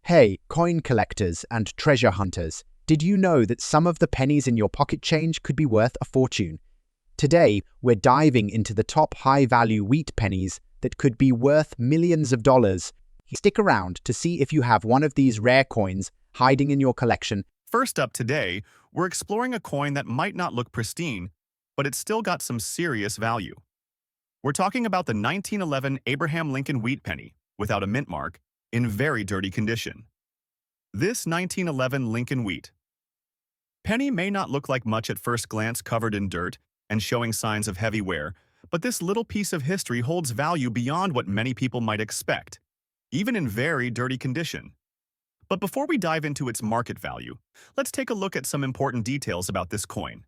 Hey, coin collectors and treasure hunters, did you know that some of the pennies in your pocket change could be worth a fortune? Today, we're diving into the top high-value wheat pennies that could be worth millions of dollars. Stick around to see if you have one of these rare coins hiding in your collection. First up today, we're exploring a coin that might not look pristine, but it's still got some serious value. We're talking about the 1911 Abraham Lincoln wheat penny, without a mint mark, in very dirty condition. This 1911 Lincoln wheat penny may not look like much at first glance, covered in dirt and showing signs of heavy wear, but this little piece of history holds value beyond what many people might expect, even in very dirty condition. But before we dive into its market value, let's take a look at some important details about this coin.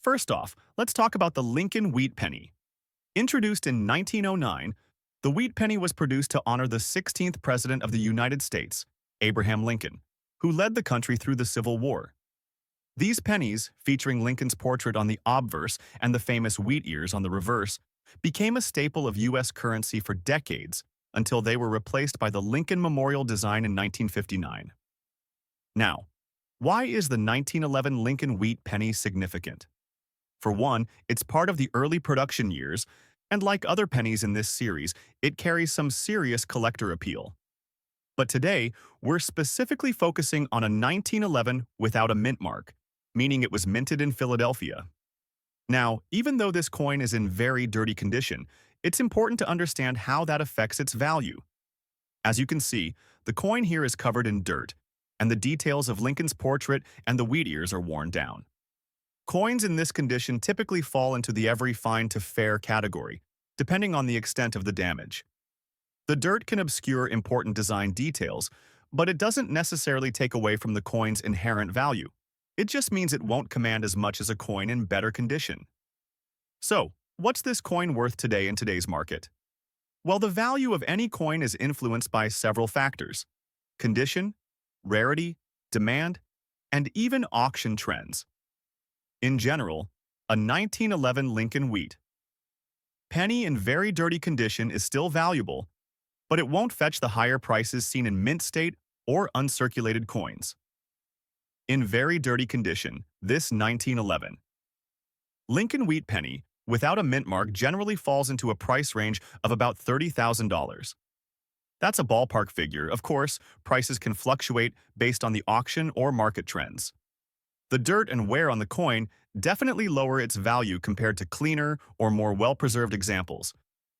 First off, let's talk about the Lincoln wheat penny. Introduced in 1909, the wheat penny was produced to honor the 16th President of the United States, Abraham Lincoln, who led the country through the Civil War. These pennies, featuring Lincoln's portrait on the obverse and the famous wheat ears on the reverse, became a staple of U.S. currency for decades until they were replaced by the Lincoln Memorial design in 1959. Now, why is the 1911 Lincoln wheat penny significant? For one, it's part of the early production years, and like other pennies in this series, it carries some serious collector appeal. But today, we're specifically focusing on a 1911 without a mint mark, meaning it was minted in Philadelphia. Now, even though this coin is in very dirty condition, it's important to understand how that affects its value. As you can see, the coin here is covered in dirt, and the details of Lincoln's portrait and the wheat ears are worn down. Coins in this condition typically fall into the every fine to fair category, depending on the extent of the damage. The dirt can obscure important design details, but it doesn't necessarily take away from the coin's inherent value. It just means it won't command as much as a coin in better condition. So, what's this coin worth today in today's market? Well, the value of any coin is influenced by several factors: condition, rarity, demand, and even auction trends. In general, a 1911 Lincoln wheat penny in very dirty condition is still valuable, but it won't fetch the higher prices seen in mint state or uncirculated coins. In very dirty condition, this 1911 Lincoln wheat penny without a mint mark generally falls into a price range of about $30,000. That's a ballpark figure. Of course, prices can fluctuate based on the auction or market trends. The dirt and wear on the coin definitely lower its value compared to cleaner or more well-preserved examples,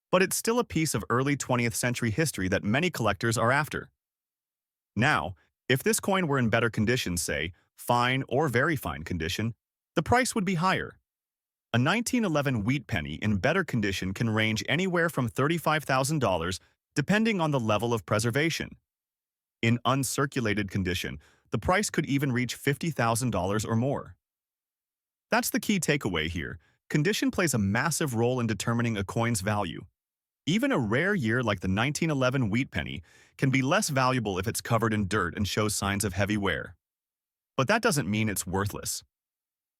but it's still a piece of early 20th century history that many collectors are after. Now, if this coin were in better condition, say, fine or very fine condition, the price would be higher. A 1911 wheat penny in better condition can range anywhere from $35,000 depending on the level of preservation. In uncirculated condition, the price could even reach $50,000 or more. That's the key takeaway here. Condition plays a massive role in determining a coin's value. Even a rare year like the 1911 wheat penny can be less valuable if it's covered in dirt and shows signs of heavy wear. But that doesn't mean it's worthless.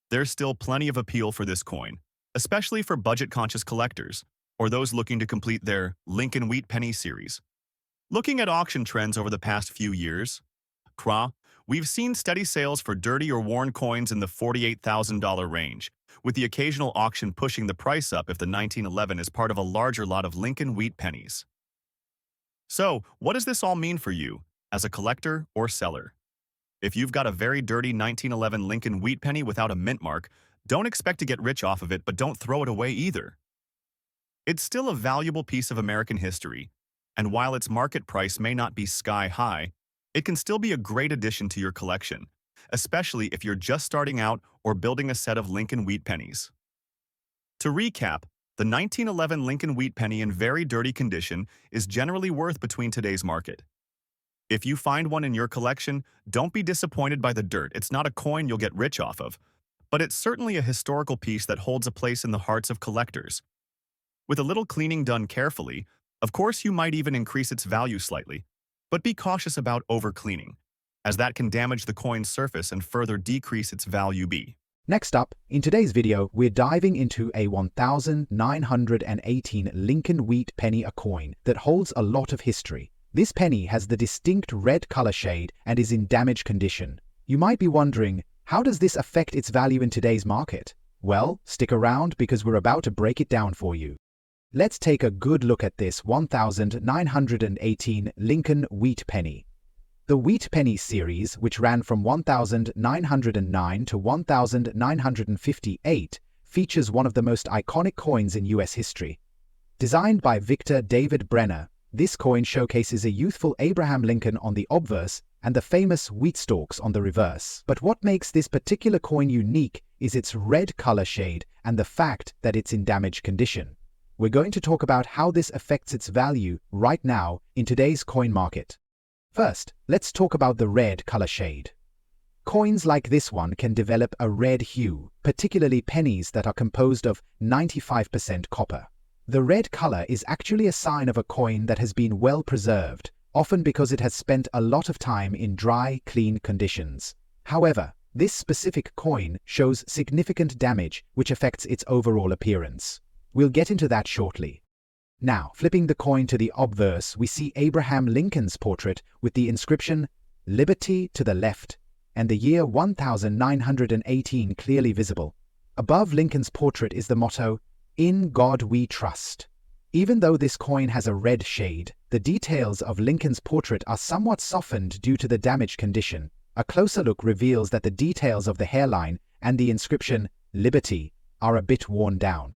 There's still plenty of appeal for this coin, especially for budget-conscious collectors or those looking to complete their Lincoln wheat penny series. Looking at auction trends over the past few years, we've seen steady sales for dirty or worn coins in the $48,000 range, with the occasional auction pushing the price up if the 1911 is part of a larger lot of Lincoln wheat pennies. So, what does this all mean for you, as a collector or seller? If you've got a very dirty 1911 Lincoln wheat penny without a mint mark, don't expect to get rich off of it, but don't throw it away either. It's still a valuable piece of American history, and while its market price may not be sky high, it can still be a great addition to your collection, especially if you're just starting out or building a set of Lincoln wheat pennies. To recap, the 1911 Lincoln wheat penny in very dirty condition is generally worth between today's market. If you find one in your collection, don't be disappointed by the dirt. It's not a coin you'll get rich off of, but it's certainly a historical piece that holds a place in the hearts of collectors. With a little cleaning done carefully, of course you might even increase its value slightly. But be cautious about over-cleaning, as that can damage the coin's surface and further decrease its value. Next up, in today's video, we're diving into a 1918 Lincoln wheat penny, a coin that holds a lot of history. This penny has the distinct red color shade and is in damaged condition. You might be wondering, how does this affect its value in today's market? Well, stick around because we're about to break it down for you. Let's take a good look at this 1918 Lincoln wheat penny. The wheat penny series, which ran from 1909 to 1958, features one of the most iconic coins in US history. Designed by Victor David Brenner, this coin showcases a youthful Abraham Lincoln on the obverse and the famous wheat stalks on the reverse. But what makes this particular coin unique is its red color shade and the fact that it's in damaged condition. We're going to talk about how this affects its value right now in today's coin market. First, let's talk about the red color shade. Coins like this one can develop a red hue, particularly pennies that are composed of 95% copper. The red color is actually a sign of a coin that has been well preserved, often because it has spent a lot of time in dry, clean conditions. However, this specific coin shows significant damage, which affects its overall appearance. We'll get into that shortly. Now, flipping the coin to the obverse, we see Abraham Lincoln's portrait with the inscription "Liberty" to the left and the year 1918 clearly visible. Above Lincoln's portrait is the motto, "In God We Trust." Even though this coin has a red shade, the details of Lincoln's portrait are somewhat softened due to the damaged condition. A closer look reveals that the details of the hairline and the inscription "Liberty" are a bit worn down.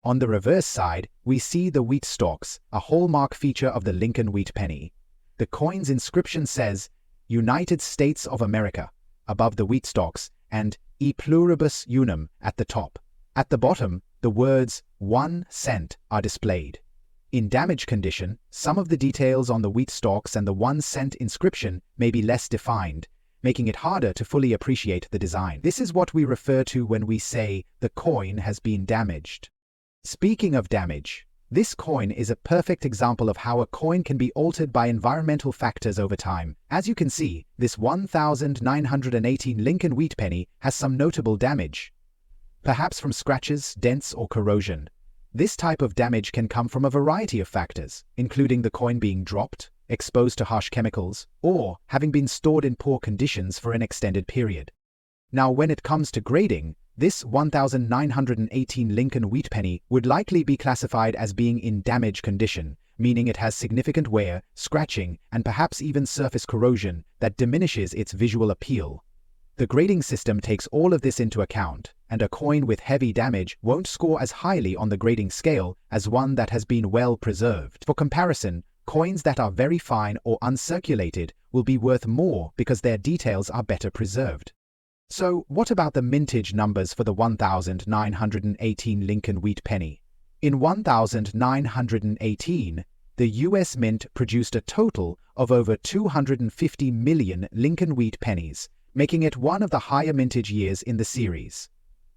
On the reverse side, we see the wheat stalks, a hallmark feature of the Lincoln wheat penny. The coin's inscription says, "United States of America," above the wheat stalks, and "E pluribus unum" at the top. At the bottom, the words 1 cent are displayed. In damaged condition, some of the details on the wheat stalks and the 1 cent inscription may be less defined, making it harder to fully appreciate the design. This is what we refer to when we say the coin has been damaged. Speaking of damage, this coin is a perfect example of how a coin can be altered by environmental factors over time. As you can see, this 1918 Lincoln wheat penny has some notable damage. Perhaps from scratches, dents, or corrosion. This type of damage can come from a variety of factors, including the coin being dropped, exposed to harsh chemicals, or having been stored in poor conditions for an extended period. Now, when it comes to grading, this 1918 Lincoln wheat penny would likely be classified as being in damaged condition, meaning it has significant wear, scratching, and perhaps even surface corrosion that diminishes its visual appeal. The grading system takes all of this into account, and a coin with heavy damage won't score as highly on the grading scale as one that has been well preserved. For comparison, coins that are very fine or uncirculated will be worth more because their details are better preserved. So, what about the mintage numbers for the 1918 Lincoln wheat penny? In 1918, the US Mint produced a total of over 250 million Lincoln wheat pennies, making it one of the higher mintage years in the series.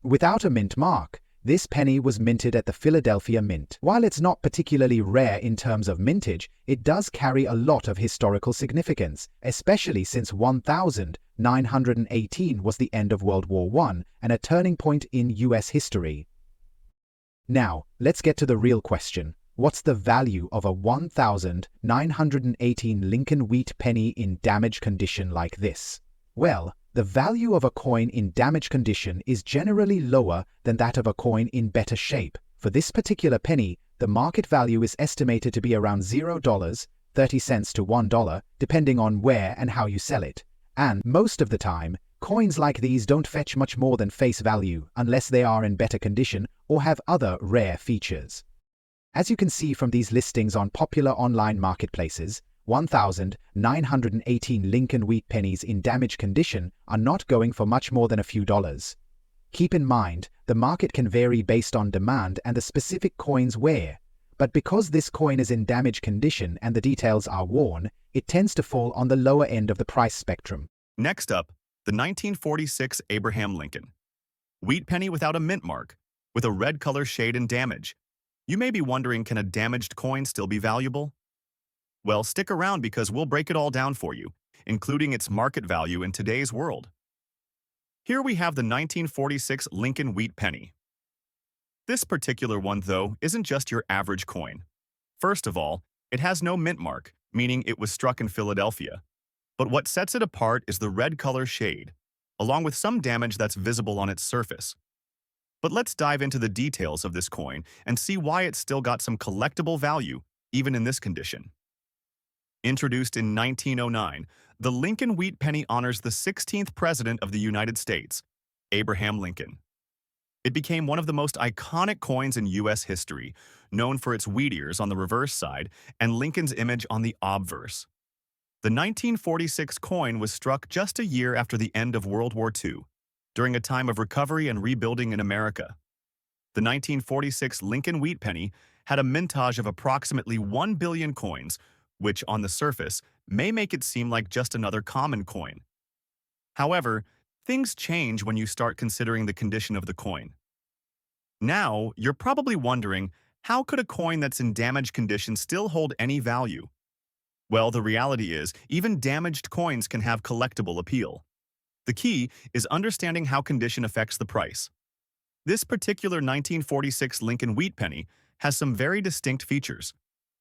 Without a mint mark, this penny was minted at the Philadelphia Mint. While it's not particularly rare in terms of mintage, it does carry a lot of historical significance, especially since 1918 was the end of World War I and a turning point in US history. Now, let's get to the real question. What's the value of a 1918 Lincoln wheat penny in damaged condition like this? Well, the value of a coin in damaged condition is generally lower than that of a coin in better shape. For this particular penny, the market value is estimated to be around $0.30 to $1, depending on where and how you sell it. And most of the time, coins like these don't fetch much more than face value unless they are in better condition or have other rare features. As you can see from these listings on popular online marketplaces, 1918 Lincoln wheat pennies in damaged condition are not going for much more than a few dollars. Keep in mind, the market can vary based on demand and the specific coin's wear, but because this coin is in damaged condition and the details are worn, it tends to fall on the lower end of the price spectrum. Next up, the 1946 Abraham Lincoln. Wheat penny without a mint mark, with a red color shade and damage. You may be wondering, can a damaged coin still be valuable? Well, stick around because we'll break it all down for you, including its market value in today's world. Here we have the 1946 Lincoln wheat penny. This particular one, though, isn't just your average coin. First of all, it has no mint mark, meaning it was struck in Philadelphia. But what sets it apart is the red color shade, along with some damage that's visible on its surface. But let's dive into the details of this coin and see why it's still got some collectible value, even in this condition. Introduced in 1909, the Lincoln Wheat Penny honors the 16th President of the United States, Abraham Lincoln. It became one of the most iconic coins in U.S. history, known for its wheat ears on the reverse side and Lincoln's image on the obverse. The 1946 coin was struck just a year after the end of World War II, during a time of recovery and rebuilding in America. The 1946 Lincoln Wheat Penny had a mintage of approximately 1 billion coins, which, on the surface, may make it seem like just another common coin. However, things change when you start considering the condition of the coin. Now, you're probably wondering, how could a coin that's in damaged condition still hold any value? Well, the reality is, even damaged coins can have collectible appeal. The key is understanding how condition affects the price. This particular 1946 Lincoln Wheat Penny has some very distinct features: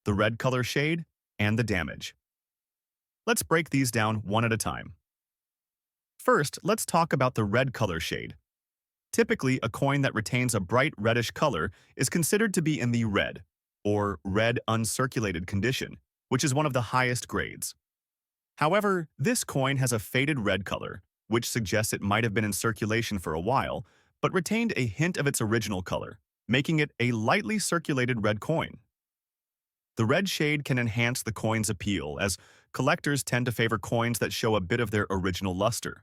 the red color shade and the damage. Let's break these down one at a time. First, let's talk about the red color shade. Typically, a coin that retains a bright reddish color is considered to be in the red, or red uncirculated condition, which is one of the highest grades. However, this coin has a faded red color, which suggests it might have been in circulation for a while, but retained a hint of its original color, making it a lightly circulated red coin. The red shade can enhance the coin's appeal, as collectors tend to favor coins that show a bit of their original luster.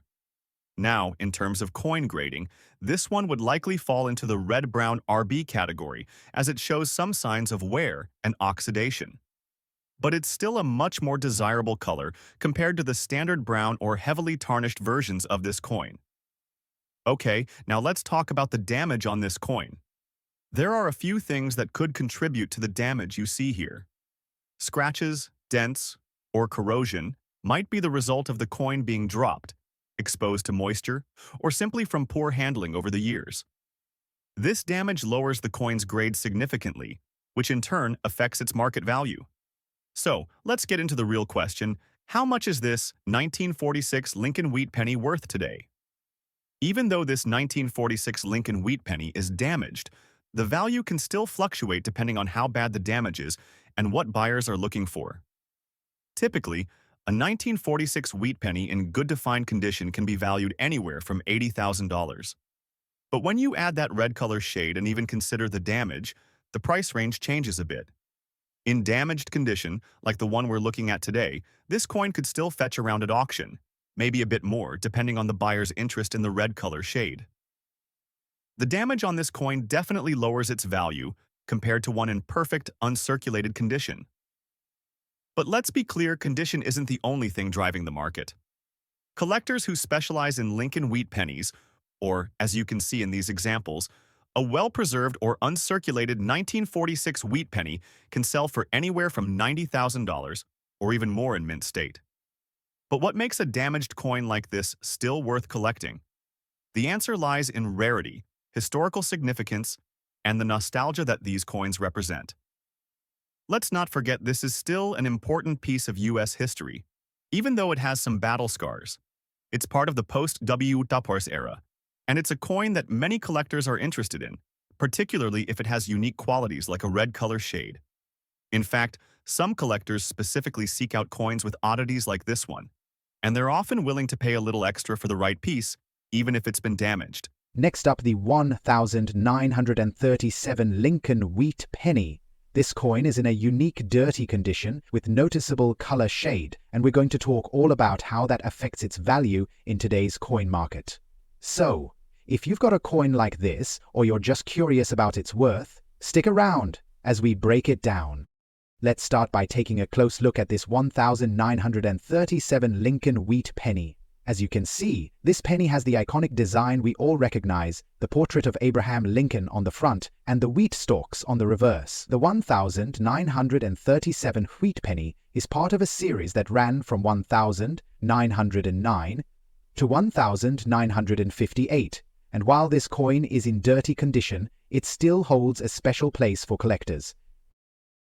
Now, in terms of coin grading, this one would likely fall into the red-brown RB category, as it shows some signs of wear and oxidation. But it's still a much more desirable color compared to the standard brown or heavily tarnished versions of this coin. Okay, now let's talk about the damage on this coin. There are a few things that could contribute to the damage you see here. Scratches, dents, or corrosion might be the result of the coin being dropped, exposed to moisture, or simply from poor handling over the years. This damage lowers the coin's grade significantly, which in turn affects its market value. So, let's get into the real question: how much is this 1946 Lincoln Wheat Penny worth today? Even though this 1946 Lincoln Wheat Penny is damaged, the value can still fluctuate depending on how bad the damage is and what buyers are looking for. Typically, a 1946 wheat penny in good to fine condition can be valued anywhere from $80,000. But when you add that red color shade and even consider the damage, the price range changes a bit. In damaged condition, like the one we're looking at today, this coin could still fetch around at auction, maybe a bit more depending on the buyer's interest in the red color shade. The damage on this coin definitely lowers its value compared to one in perfect, uncirculated condition. But let's be clear, condition isn't the only thing driving the market. Collectors who specialize in Lincoln Wheat Pennies, or, as you can see in these examples, a well-preserved or uncirculated 1946 wheat penny can sell for anywhere from $90,000 or even more in mint state. But what makes a damaged coin like this still worth collecting? The answer lies in rarity, historical significance, and the nostalgia that these coins represent. Let's not forget, this is still an important piece of U.S. history, even though it has some battle scars. It's part of the post-WWPARS era, and it's a coin that many collectors are interested in, particularly if it has unique qualities like a red color shade. In fact, some collectors specifically seek out coins with oddities like this one, and they're often willing to pay a little extra for the right piece, even if it's been damaged. Next up, the 1937 Lincoln Wheat Penny. This coin is in a unique dirty condition with noticeable color shade, and we're going to talk all about how that affects its value in today's coin market. So, if you've got a coin like this, or you're just curious about its worth, stick around as we break it down. Let's start by taking a close look at this 1937 Lincoln Wheat Penny. As you can see, this penny has the iconic design we all recognize, the portrait of Abraham Lincoln on the front and the wheat stalks on the reverse. The 1937 wheat penny is part of a series that ran from 1909 to 1958, and while this coin is in dirty condition, it still holds a special place for collectors.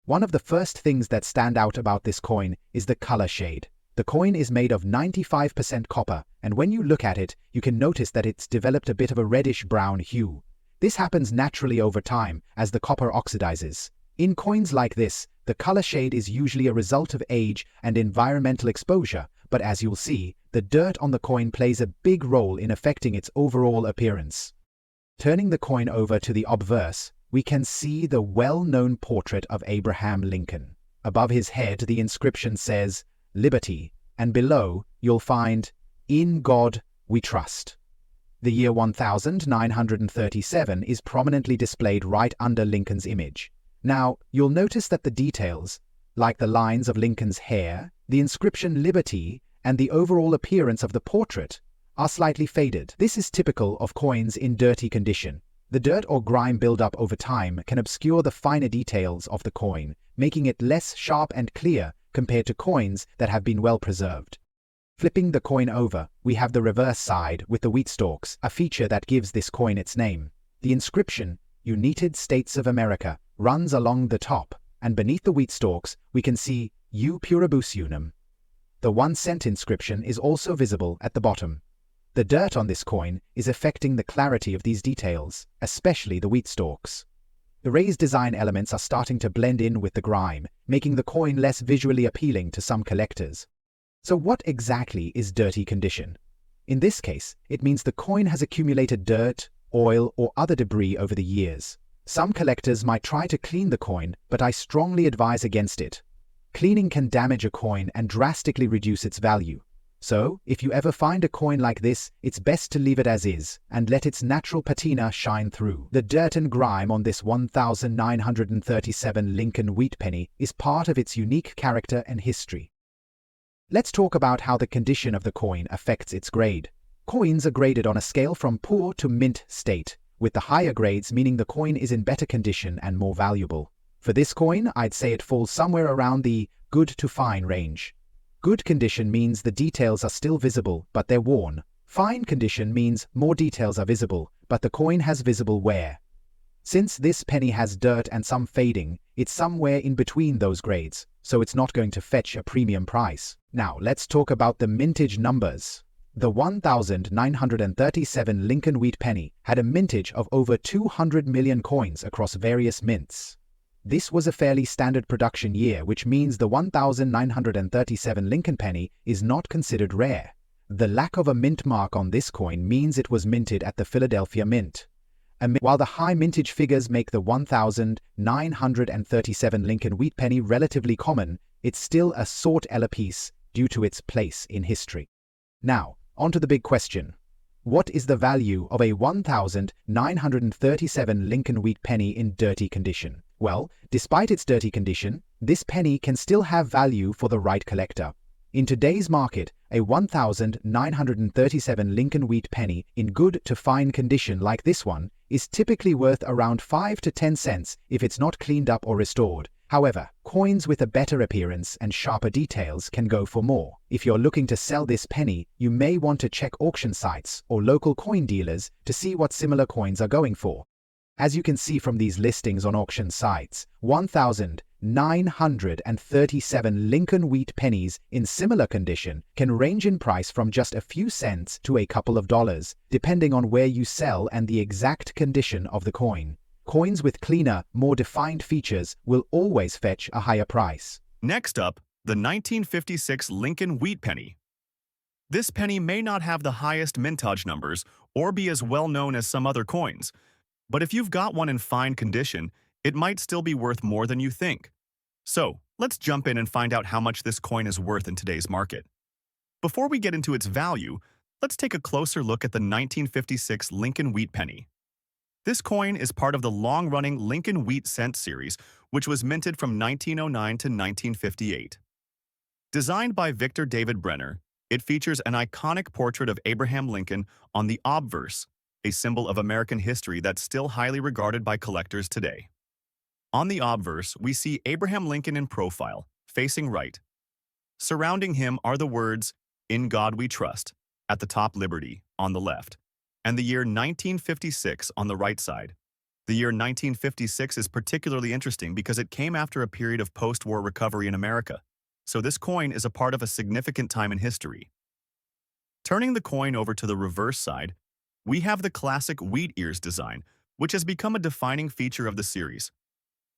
One of the first things that stand out about this coin is the color shade. The coin is made of 95% copper, and when you look at it, you can notice that it's developed a bit of a reddish-brown hue. This happens naturally over time as the copper oxidizes. In coins like this, the color shade is usually a result of age and environmental exposure, but as you'll see, the dirt on the coin plays a big role in affecting its overall appearance. Turning the coin over to the obverse, we can see the well-known portrait of Abraham Lincoln. Above his head, the inscription says, "Liberty," and below, you'll find, "In God we trust." The year 1937 is prominently displayed right under Lincoln's image. Now, you'll notice that the details, like the lines of Lincoln's hair, the inscription "Liberty," and the overall appearance of the portrait, are slightly faded. This is typical of coins in dirty condition. The dirt or grime buildup over time can obscure the finer details of the coin, making it less sharp and clear compared to coins that have been well preserved. Flipping the coin over, we have the reverse side with the wheat stalks, a feature that gives this coin its name. The inscription, "United States of America," runs along the top, and beneath the wheat stalks, we can see "U Pluribus Unum." The 1-cent inscription is also visible at the bottom. The dirt on this coin is affecting the clarity of these details, especially the wheat stalks. The raised design elements are starting to blend in with the grime, making the coin less visually appealing to some collectors. So what exactly is dirty condition? In this case, it means the coin has accumulated dirt, oil, or other debris over the years. Some collectors might try to clean the coin, but I strongly advise against it. Cleaning can damage a coin and drastically reduce its value. So, if you ever find a coin like this, it's best to leave it as is, and let its natural patina shine through. The dirt and grime on this 1937 Lincoln wheat penny is part of its unique character and history. Let's talk about how the condition of the coin affects its grade. Coins are graded on a scale from poor to mint state, with the higher grades meaning the coin is in better condition and more valuable. For this coin, I'd say it falls somewhere around the good to fine range. Good condition means the details are still visible, but they're worn. Fine condition means more details are visible, but the coin has visible wear. Since this penny has dirt and some fading, it's somewhere in between those grades, so it's not going to fetch a premium price. Now, let's talk about the mintage numbers. The 1937 Lincoln wheat penny had a mintage of over 200 million coins across various mints. This was a fairly standard production year, which means the 1937 Lincoln penny is not considered rare. The lack of a mint mark on this coin means it was minted at the Philadelphia Mint. While the high mintage figures make the 1937 Lincoln wheat penny relatively common, it's still a sought-after piece due to its place in history. Now, on to the big question. What is the value of a 1937 Lincoln wheat penny in dirty condition? Well, despite its dirty condition, this penny can still have value for the right collector. In today's market, a 1937 Lincoln wheat penny in good to fine condition like this one is typically worth around 5 to 10 cents if it's not cleaned up or restored. However, coins with a better appearance and sharper details can go for more. If you're looking to sell this penny, you may want to check auction sites or local coin dealers to see what similar coins are going for. As you can see from these listings on auction sites, 1937 Lincoln wheat pennies in similar condition can range in price from just a few cents to a couple of dollars, depending on where you sell and the exact condition of the coin. Coins with cleaner, more defined features will always fetch a higher price. Next up, the 1956 Lincoln wheat penny. This penny may not have the highest mintage numbers or be as well known as some other coins, but if you've got one in fine condition, it might still be worth more than you think. So, let's jump in and find out how much this coin is worth in today's market. Before we get into its value, let's take a closer look at the 1956 Lincoln wheat penny. This coin is part of the long-running Lincoln wheat cent series, which was minted from 1909 to 1958. Designed by Victor David Brenner, it features an iconic portrait of Abraham Lincoln on the obverse, a symbol of American history that's still highly regarded by collectors today. On the obverse, we see Abraham Lincoln in profile, facing right. Surrounding him are the words, "In God We Trust," at the top, "Liberty," on the left, and the year 1956 on the right side. The year 1956 is particularly interesting because it came after a period of post-war recovery in America, so this coin is a part of a significant time in history. Turning the coin over to the reverse side, we have the classic wheat ears design, which has become a defining feature of the series.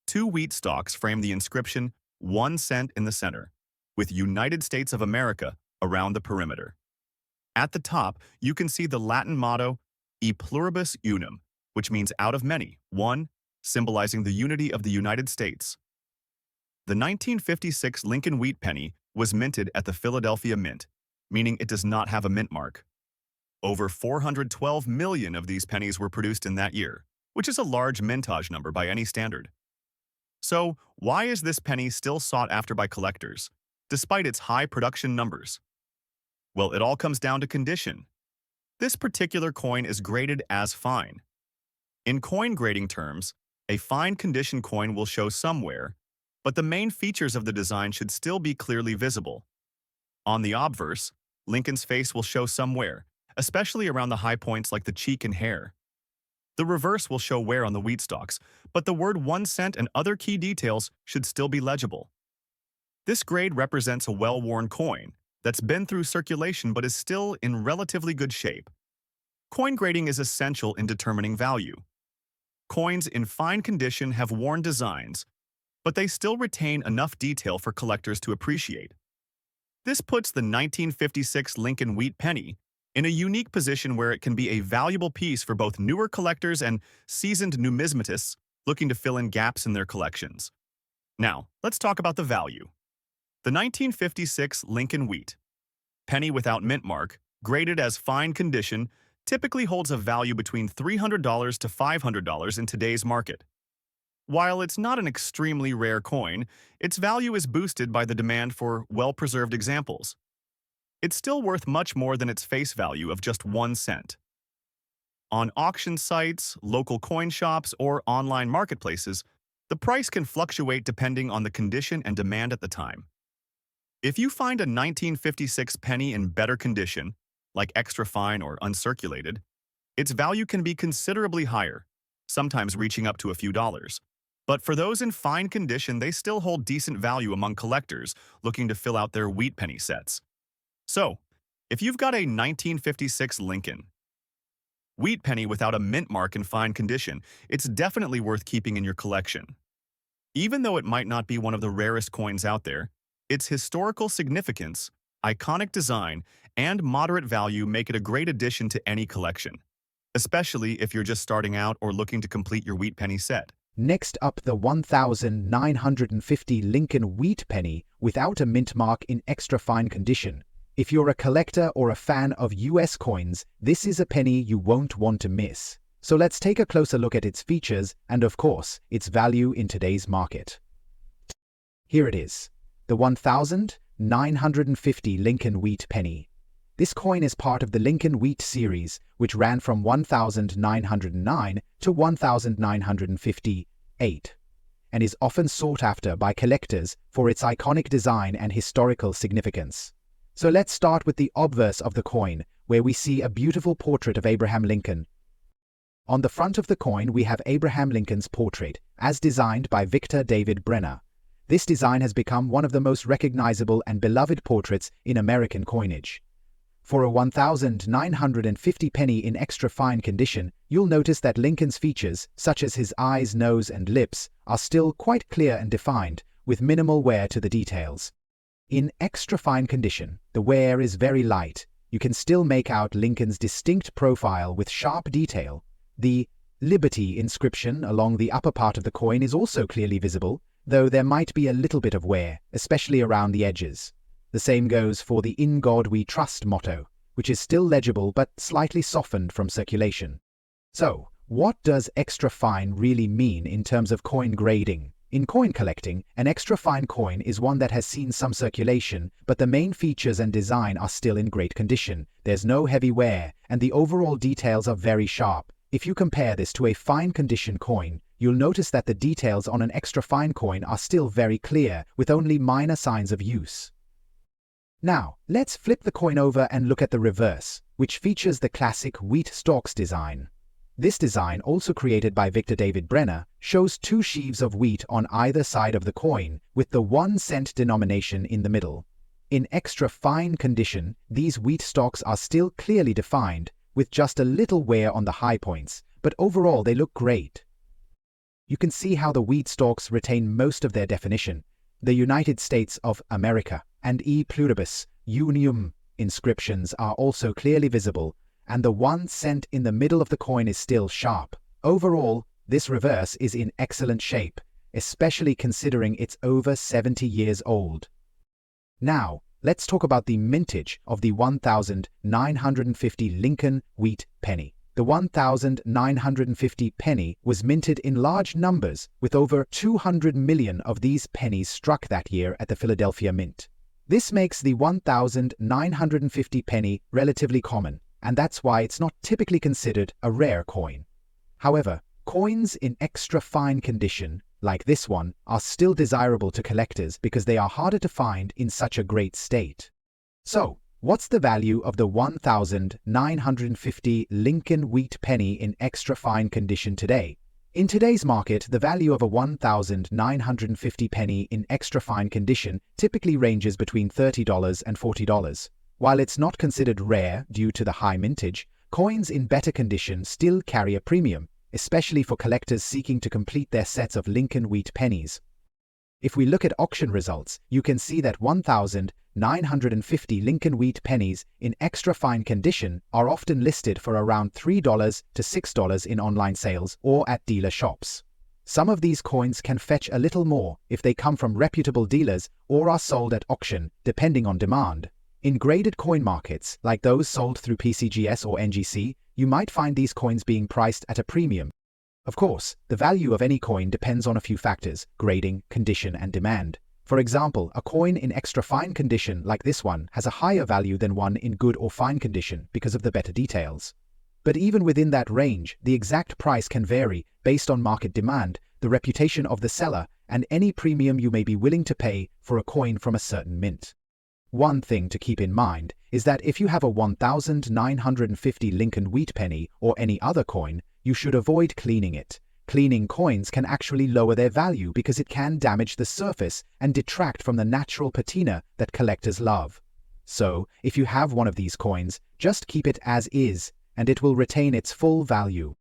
Two wheat stalks frame the inscription 1 cent in the center, with United States of America around the perimeter. At the top, you can see the Latin motto, E pluribus unum, which means out of many, one, symbolizing the unity of the United States. The 1956 Lincoln Wheat Penny was minted at the Philadelphia Mint, meaning it does not have a mint mark. Over 412 million of these pennies were produced in that year, which is a large mintage number by any standard. So, why is this penny still sought after by collectors, despite its high production numbers? Well, it all comes down to condition. This particular coin is graded as fine. In coin grading terms, a fine condition coin will show some wear, but the main features of the design should still be clearly visible. On the obverse, Lincoln's face will show some wear, especially around the high points like the cheek and hair. The reverse will show wear on the wheat stalks, but the word 1 cent and other key details should still be legible. This grade represents a well-worn coin that's been through circulation but is still in relatively good shape. Coin grading is essential in determining value. Coins in fine condition have worn designs, but they still retain enough detail for collectors to appreciate. This puts the 1956 Lincoln Wheat Penny in a unique position where it can be a valuable piece for both newer collectors and seasoned numismatists looking to fill in gaps in their collections. Now, let's talk about the value. The 1956 Lincoln Wheat Penny without mint mark, graded as fine condition, typically holds a value between $300 to $500 in today's market. While it's not an extremely rare coin, its value is boosted by the demand for well-preserved examples. It's still worth much more than its face value of just 1 cent. On auction sites, local coin shops, or online marketplaces, the price can fluctuate depending on the condition and demand at the time. If you find a 1956 penny in better condition, like extra fine or uncirculated, its value can be considerably higher, sometimes reaching up to a few dollars. But for those in fine condition, they still hold decent value among collectors looking to fill out their wheat penny sets. So, if you've got a 1956 Lincoln Wheat Penny without a mint mark in fine condition, it's definitely worth keeping in your collection. Even though it might not be one of the rarest coins out there, its historical significance, iconic design, and moderate value make it a great addition to any collection, especially if you're just starting out or looking to complete your wheat penny set. Next up, the 1950 Lincoln Wheat Penny without a mint mark in extra fine condition. If you're a collector or a fan of US coins, this is a penny you won't want to miss. So let's take a closer look at its features and, of course, its value in today's market. Here it is, the 1950 Lincoln Wheat Penny. This coin is part of the Lincoln Wheat series, which ran from 1909 to 1958, and is often sought after by collectors for its iconic design and historical significance. So let's start with the obverse of the coin, where we see a beautiful portrait of Abraham Lincoln. On the front of the coin, we have Abraham Lincoln's portrait, as designed by Victor David Brenner. This design has become one of the most recognizable and beloved portraits in American coinage. For a 1950 penny in extra fine condition, you'll notice that Lincoln's features, such as his eyes, nose, and lips, are still quite clear and defined, with minimal wear to the details. In extra fine condition, the wear is very light. You can still make out Lincoln's distinct profile with sharp detail. The Liberty inscription along the upper part of the coin is also clearly visible, though there might be a little bit of wear, especially around the edges. The same goes for the In God We Trust motto, which is still legible but slightly softened from circulation. So, what does extra fine really mean in terms of coin grading? In coin collecting, an extra fine coin is one that has seen some circulation, but the main features and design are still in great condition. There's no heavy wear, and the overall details are very sharp. If you compare this to a fine condition coin, you'll notice that the details on an extra fine coin are still very clear, with only minor signs of use. Now, let's flip the coin over and look at the reverse, which features the classic wheat stalks design. This design, also created by Victor David Brenner, shows two sheaves of wheat on either side of the coin, with the 1-cent denomination in the middle. In extra fine condition, these wheat stalks are still clearly defined, with just a little wear on the high points, but overall they look great. You can see how the wheat stalks retain most of their definition. The United States of America and E pluribus unum inscriptions are also clearly visible, and the 1-cent in the middle of the coin is still sharp. Overall, this reverse is in excellent shape, especially considering it's over 70 years old. Now, let's talk about the mintage of the 1950 Lincoln wheat penny. The 1950 penny was minted in large numbers, with over 200 million of these pennies struck that year at the Philadelphia Mint. This makes the 1950 penny relatively common, and that's why it's not typically considered a rare coin. However, coins in extra fine condition, like this one, are still desirable to collectors because they are harder to find in such a great state. So, what's the value of the 1950 Lincoln wheat penny in extra fine condition today? In today's market, the value of a 1950 penny in extra fine condition typically ranges between $30 and $40. While it's not considered rare due to the high mintage, coins in better condition still carry a premium, especially for collectors seeking to complete their sets of Lincoln wheat pennies. If we look at auction results, you can see that 1950 Lincoln wheat pennies in extra fine condition are often listed for around $3 to $6 in online sales or at dealer shops. Some of these coins can fetch a little more if they come from reputable dealers or are sold at auction, depending on demand. In graded coin markets, like those sold through PCGS or NGC, you might find these coins being priced at a premium. Of course, the value of any coin depends on a few factors: grading, condition, and demand. For example, a coin in extra fine condition like this one has a higher value than one in good or fine condition because of the better details. But even within that range, the exact price can vary based on market demand, the reputation of the seller, and any premium you may be willing to pay for a coin from a certain mint. One thing to keep in mind is that if you have a 1950 Lincoln wheat penny or any other coin, you should avoid cleaning it. Cleaning coins can actually lower their value because it can damage the surface and detract from the natural patina that collectors love. So, if you have one of these coins, just keep it as is, and it will retain its full value.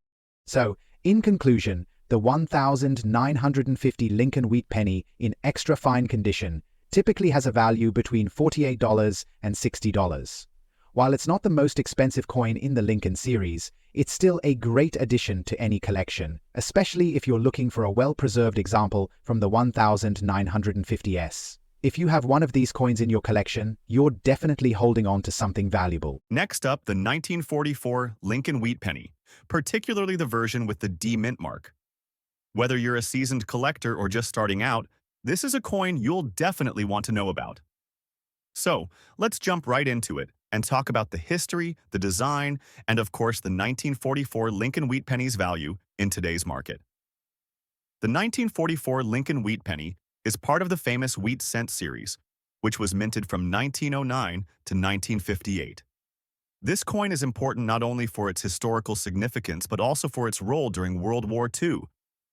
So, in conclusion, the 1950 Lincoln wheat penny in extra fine condition typically has a value between $48 and $60. While it's not the most expensive coin in the Lincoln series, it's still a great addition to any collection, especially if you're looking for a well-preserved example from the 1950s. If you have one of these coins in your collection, you're definitely holding on to something valuable. Next up, the 1944 Lincoln wheat penny, particularly the version with the D mint mark. Whether you're a seasoned collector or just starting out, this is a coin you'll definitely want to know about. So, let's jump right into it and talk about the history, the design, and of course the 1944 Lincoln wheat penny's value in today's market. The 1944 Lincoln wheat penny is part of the famous wheat cent series, which was minted from 1909 to 1958. This coin is important not only for its historical significance but also for its role during World War II,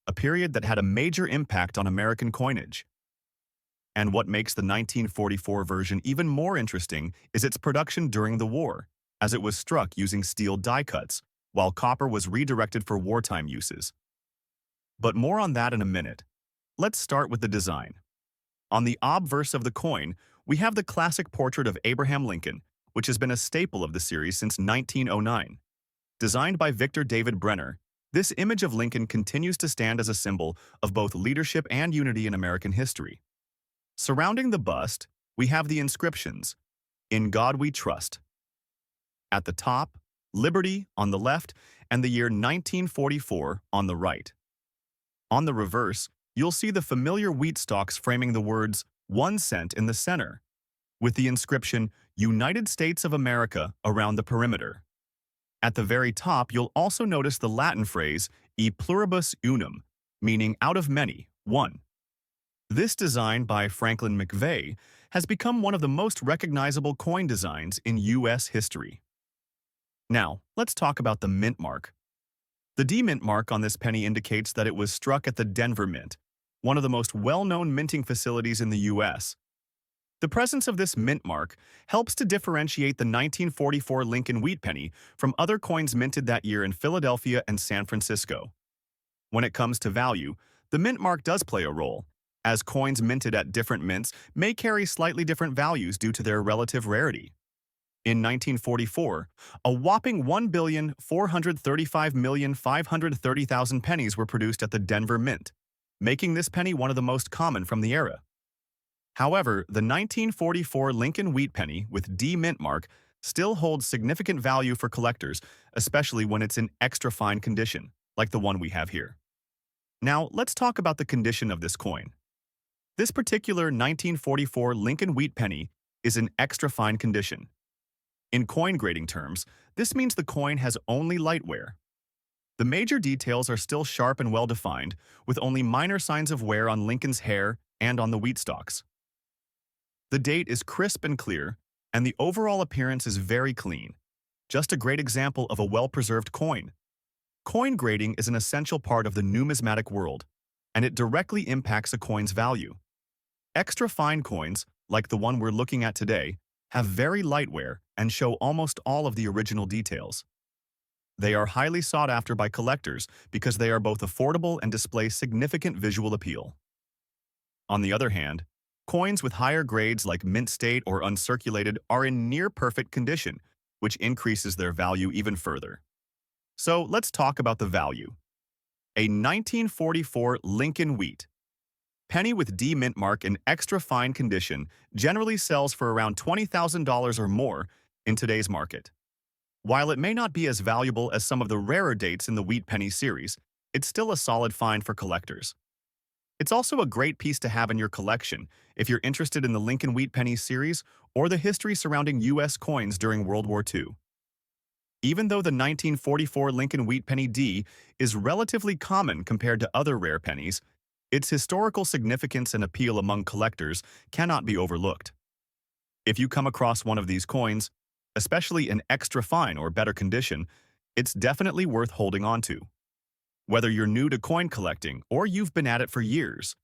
a period that had a major impact on American coinage. And what makes the 1944 version even more interesting is its production during the war, as it was struck using steel die cuts, while copper was redirected for wartime uses. But more on that in a minute. Let's start with the design. On the obverse of the coin, we have the classic portrait of Abraham Lincoln, which has been a staple of the series since 1909. Designed by Victor David Brenner, this image of Lincoln continues to stand as a symbol of both leadership and unity in American history. Surrounding the bust, we have the inscriptions, "In God We Trust." At the top, "Liberty" on the left and the year 1944 on the right. On the reverse, you'll see the familiar wheat stalks framing the words 1 cent in the center, with the inscription "United States of America" around the perimeter. At the very top, you'll also notice the Latin phrase "e pluribus unum," meaning out of many, one. This design by Franklin McVeigh has become one of the most recognizable coin designs in U.S. history. Now, let's talk about the mint mark. The D mint mark on this penny indicates that it was struck at the Denver Mint, one of the most well-known minting facilities in the U.S. The presence of this mint mark helps to differentiate the 1944 Lincoln Wheat Penny from other coins minted that year in Philadelphia and San Francisco. When it comes to value, the mint mark does play a role, as coins minted at different mints may carry slightly different values due to their relative rarity. In 1944, a whopping 1,435,530,000 pennies were produced at the Denver Mint, making this penny one of the most common from the era. However, the 1944 Lincoln Wheat Penny with D mint mark still holds significant value for collectors, especially when it's in extra fine condition, like the one we have here. Now, let's talk about the condition of this coin. This particular 1944 Lincoln Wheat Penny is in extra fine condition. In coin grading terms, this means the coin has only light wear. The major details are still sharp and well-defined, with only minor signs of wear on Lincoln's hair and on the wheat stalks. The date is crisp and clear, and the overall appearance is very clean. Just a great example of a well-preserved coin. Coin grading is an essential part of the numismatic world, and it directly impacts a coin's value. Extra fine coins, like the one we're looking at today, have very light wear and show almost all of the original details. They are highly sought after by collectors because they are both affordable and display significant visual appeal. On the other hand, coins with higher grades like mint state or uncirculated are in near-perfect condition, which increases their value even further. So let's talk about the value. A 1944 Lincoln Wheat penny with D mint mark in extra fine condition generally sells for around $20,000 or more in today's market. While it may not be as valuable as some of the rarer dates in the Wheat Penny series, it's still a solid find for collectors. It's also a great piece to have in your collection if you're interested in the Lincoln Wheat Penny series or the history surrounding U.S. coins during World War II. Even though the 1944 Lincoln Wheat Penny D is relatively common compared to other rare pennies, its historical significance and appeal among collectors cannot be overlooked. If you come across one of these coins, especially in extra fine or better condition, it's definitely worth holding on to. Whether you're new to coin collecting or you've been at it for years,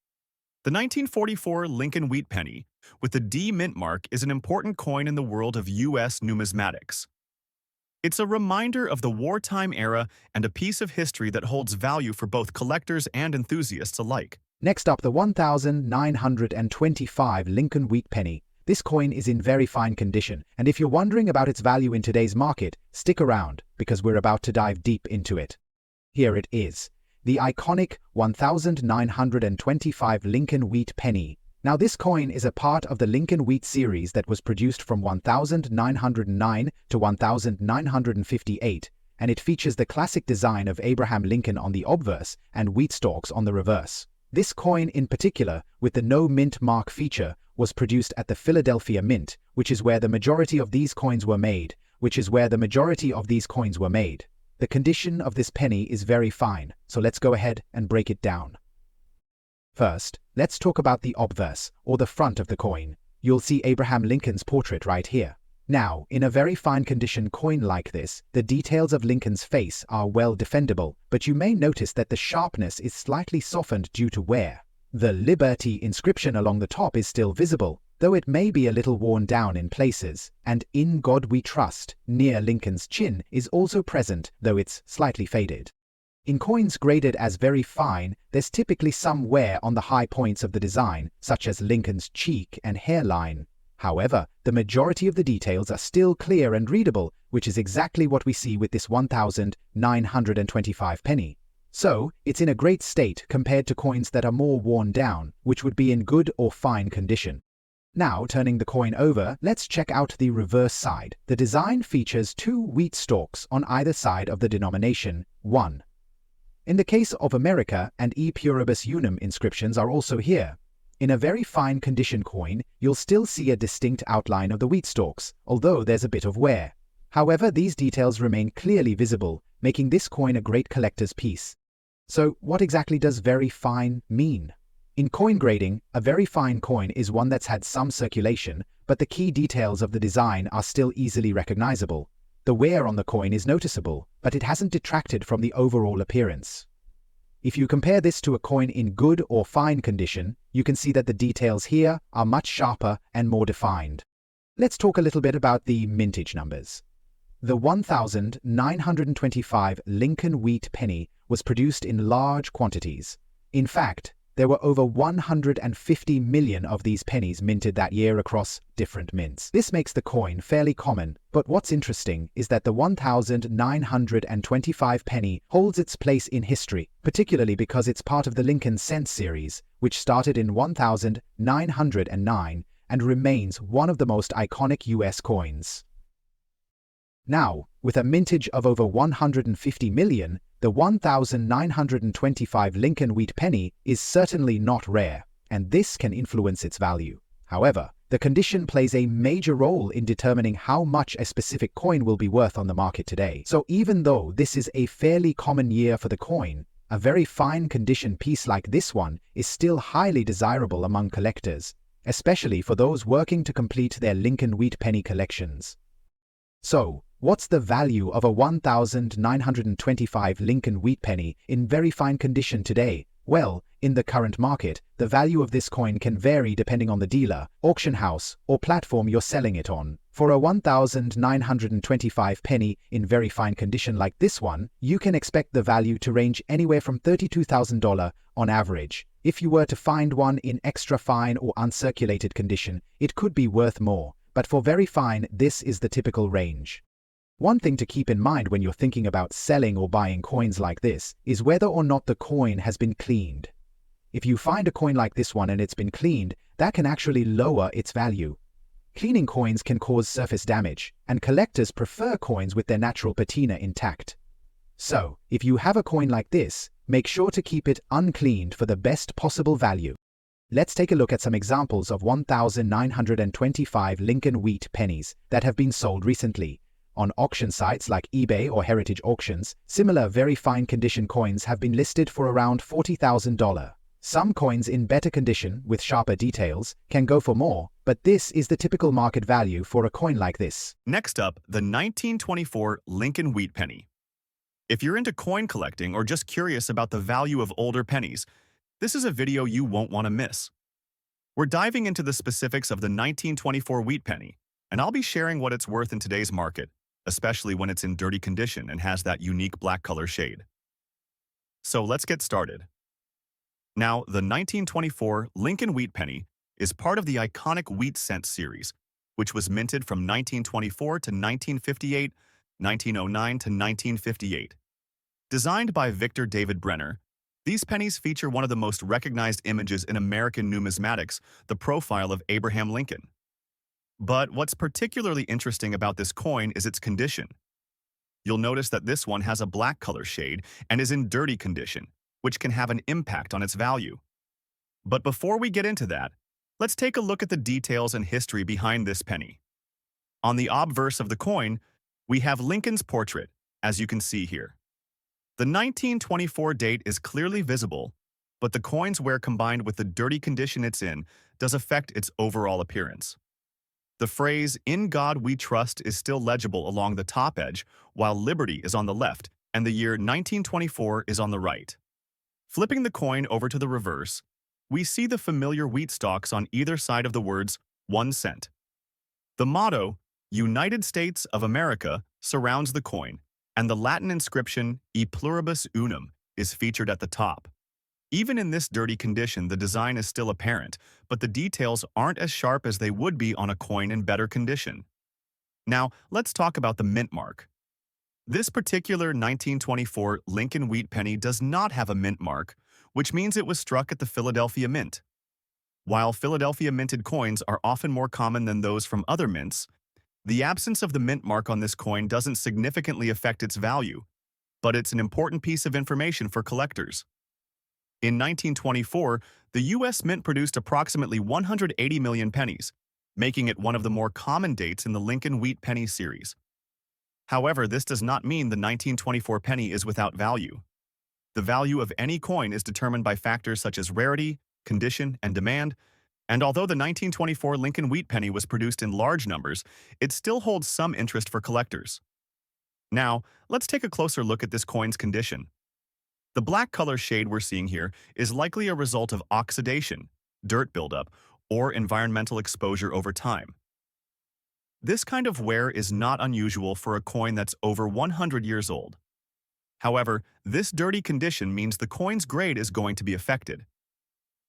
the 1944 Lincoln Wheat Penny with the D mint mark is an important coin in the world of U.S. numismatics. It's a reminder of the wartime era and a piece of history that holds value for both collectors and enthusiasts alike. Next up, the 1925 Lincoln Wheat Penny. This coin is in very fine condition, and if you're wondering about its value in today's market, stick around, because we're about to dive deep into it. Here it is, the iconic 1925 Lincoln Wheat Penny. Now, this coin is a part of the Lincoln Wheat series that was produced from 1909 to 1958, and it features the classic design of Abraham Lincoln on the obverse and wheat stalks on the reverse. This coin in particular, with the no mint mark feature, was produced at the Philadelphia Mint, which is where the majority of these coins were made. The condition of this penny is very fine, so let's go ahead and break it down. First, let's talk about the obverse, or the front of the coin. You'll see Abraham Lincoln's portrait right here. Now, in a very fine condition coin like this, the details of Lincoln's face are well defendable, but you may notice that the sharpness is slightly softened due to wear. The Liberty inscription along the top is still visible, though it may be a little worn down in places, and "In God We Trust" near Lincoln's chin is also present, though it's slightly faded. In coins graded as very fine, there's typically some wear on the high points of the design, such as Lincoln's cheek and hairline. However, the majority of the details are still clear and readable, which is exactly what we see with this 1925 penny. So, it's in a great state compared to coins that are more worn down, which would be in good or fine condition. Now, turning the coin over, let's check out the reverse side. The design features two wheat stalks on either side of the denomination 1. In the case of America, and E Pluribus Unum inscriptions are also here. In a very fine condition coin, you'll still see a distinct outline of the wheat stalks, although there's a bit of wear. However, these details remain clearly visible, making this coin a great collector's piece. So, what exactly does very fine mean? In coin grading, a very fine coin is one that's had some circulation, but the key details of the design are still easily recognizable. The wear on the coin is noticeable, but it hasn't detracted from the overall appearance. If you compare this to a coin in good or fine condition, you can see that the details here are much sharper and more defined. Let's talk a little bit about the mintage numbers. The 1925 Lincoln wheat penny was produced in large quantities. In fact, there were over 150 million of these pennies minted that year across different mints. This makes the coin fairly common, but what's interesting is that the 1925 penny holds its place in history, particularly because it's part of the Lincoln cent series, which started in 1909 and remains one of the most iconic US coins. Now, with a mintage of over 150 million, the 1925 Lincoln wheat penny is certainly not rare, and this can influence its value. However, the condition plays a major role in determining how much a specific coin will be worth on the market today. So even though this is a fairly common year for the coin, a very fine condition piece like this one is still highly desirable among collectors, especially for those working to complete their Lincoln wheat penny collections. So, what's the value of a 1925 Lincoln wheat penny in very fine condition today? Well, in the current market, the value of this coin can vary depending on the dealer, auction house, or platform you're selling it on. For a 1925 penny in very fine condition like this one, you can expect the value to range anywhere from $32,000 on average. If you were to find one in extra fine or uncirculated condition, it could be worth more, but for very fine, this is the typical range. One thing to keep in mind when you're thinking about selling or buying coins like this is whether or not the coin has been cleaned. If you find a coin like this one and it's been cleaned, that can actually lower its value. Cleaning coins can cause surface damage, and collectors prefer coins with their natural patina intact. So, if you have a coin like this, make sure to keep it uncleaned for the best possible value. Let's take a look at some examples of 1925 Lincoln wheat pennies that have been sold recently. On auction sites like eBay or Heritage Auctions, similar very fine condition coins have been listed for around $40,000. Some coins in better condition, with sharper details, can go for more, but this is the typical market value for a coin like this. Next up, the 1924 Lincoln wheat penny. If you're into coin collecting or just curious about the value of older pennies, this is a video you won't want to miss. We're diving into the specifics of the 1924 wheat penny, and I'll be sharing what it's worth in today's market, especially when it's in dirty condition and has that unique black color shade. So let's get started. Now, the 1924 Lincoln wheat penny is part of the iconic wheat cent series, which was minted from 1924 to 1958, 1909 to 1958. Designed by Victor David Brenner, these pennies feature one of the most recognized images in American numismatics, the profile of Abraham Lincoln. But what's particularly interesting about this coin is its condition. You'll notice that this one has a black color shade and is in dirty condition, which can have an impact on its value. But before we get into that, let's take a look at the details and history behind this penny. On the obverse of the coin, we have Lincoln's portrait, as you can see here. The 1924 date is clearly visible, but the coin's wear combined with the dirty condition it's in does affect its overall appearance. The phrase, "In God We Trust," is still legible along the top edge, while "Liberty" is on the left and the year 1924 is on the right. Flipping the coin over to the reverse, we see the familiar wheat stalks on either side of the words 1 cent. The motto, "United States of America," surrounds the coin, and the Latin inscription, "E pluribus unum," is featured at the top. Even in this dirty condition, the design is still apparent, but the details aren't as sharp as they would be on a coin in better condition. Now, let's talk about the mint mark. This particular 1924 Lincoln wheat penny does not have a mint mark, which means it was struck at the Philadelphia Mint. While Philadelphia minted coins are often more common than those from other mints, the absence of the mint mark on this coin doesn't significantly affect its value, but it's an important piece of information for collectors. In 1924, the U.S. Mint produced approximately 180 million pennies, making it one of the more common dates in the Lincoln wheat penny series. However, this does not mean the 1924 penny is without value. The value of any coin is determined by factors such as rarity, condition, and demand, and although the 1924 Lincoln wheat penny was produced in large numbers, it still holds some interest for collectors. Now, let's take a closer look at this coin's condition. The black color shade we're seeing here is likely a result of oxidation, dirt buildup, or environmental exposure over time. This kind of wear is not unusual for a coin that's over 100 years old. However, this dirty condition means the coin's grade is going to be affected.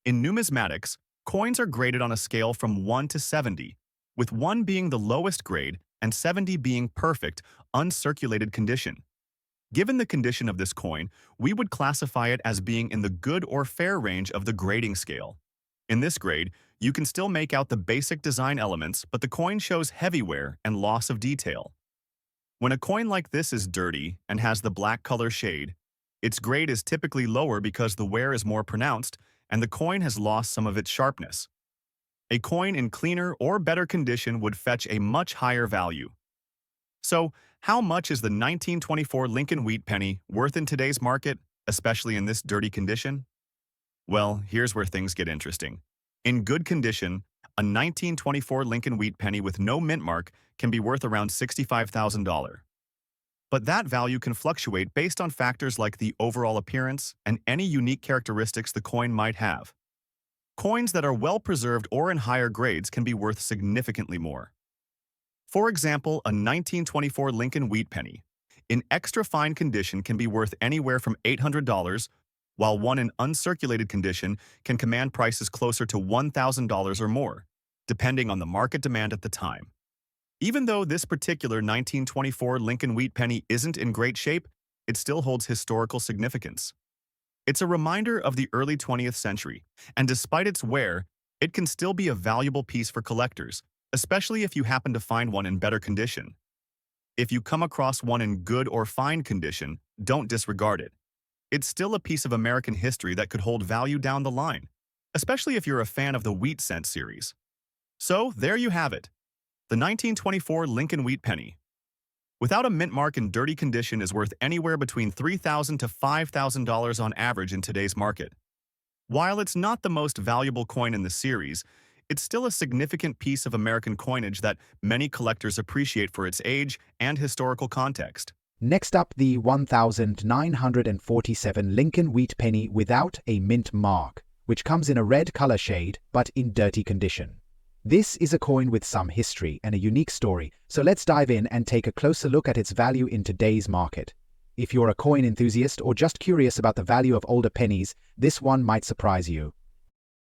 In numismatics, coins are graded on a scale from 1 to 70, with 1 being the lowest grade and 70 being perfect, uncirculated condition. Given the condition of this coin, we would classify it as being in the good or fair range of the grading scale. In this grade, you can still make out the basic design elements, but the coin shows heavy wear and loss of detail. When a coin like this is dirty and has the black color shade, its grade is typically lower because the wear is more pronounced and the coin has lost some of its sharpness. A coin in cleaner or better condition would fetch a much higher value. So, how much is the 1924 Lincoln Wheat penny worth in today's market, especially in this dirty condition? Well, here's where things get interesting. In good condition, a 1924 Lincoln Wheat penny with no mint mark can be worth around $65,000. But that value can fluctuate based on factors like the overall appearance and any unique characteristics the coin might have. Coins that are well preserved or in higher grades can be worth significantly more. For example, a 1924 Lincoln Wheat penny, in extra fine condition, can be worth anywhere from $800, while one in uncirculated condition can command prices closer to $1,000 or more, depending on the market demand at the time. Even though this particular 1924 Lincoln Wheat penny isn't in great shape, it still holds historical significance. It's a reminder of the early 20th century, and despite its wear, it can still be a valuable piece for collectors, especially if you happen to find one in better condition. If you come across one in good or fine condition, don't disregard it. It's still a piece of American history that could hold value down the line, especially if you're a fan of the Wheat Cent series. So, there you have it. The 1924 Lincoln Wheat penny, without a mint mark in dirty condition, is worth anywhere between $3,000 to $5,000 on average in today's market. While it's not the most valuable coin in the series, it's still a significant piece of American coinage that many collectors appreciate for its age and historical context. Next up, the 1947 Lincoln Wheat penny without a mint mark, which comes in a red color shade but in dirty condition. This is a coin with some history and a unique story, so let's dive in and take a closer look at its value in today's market. If you're a coin enthusiast or just curious about the value of older pennies, this one might surprise you.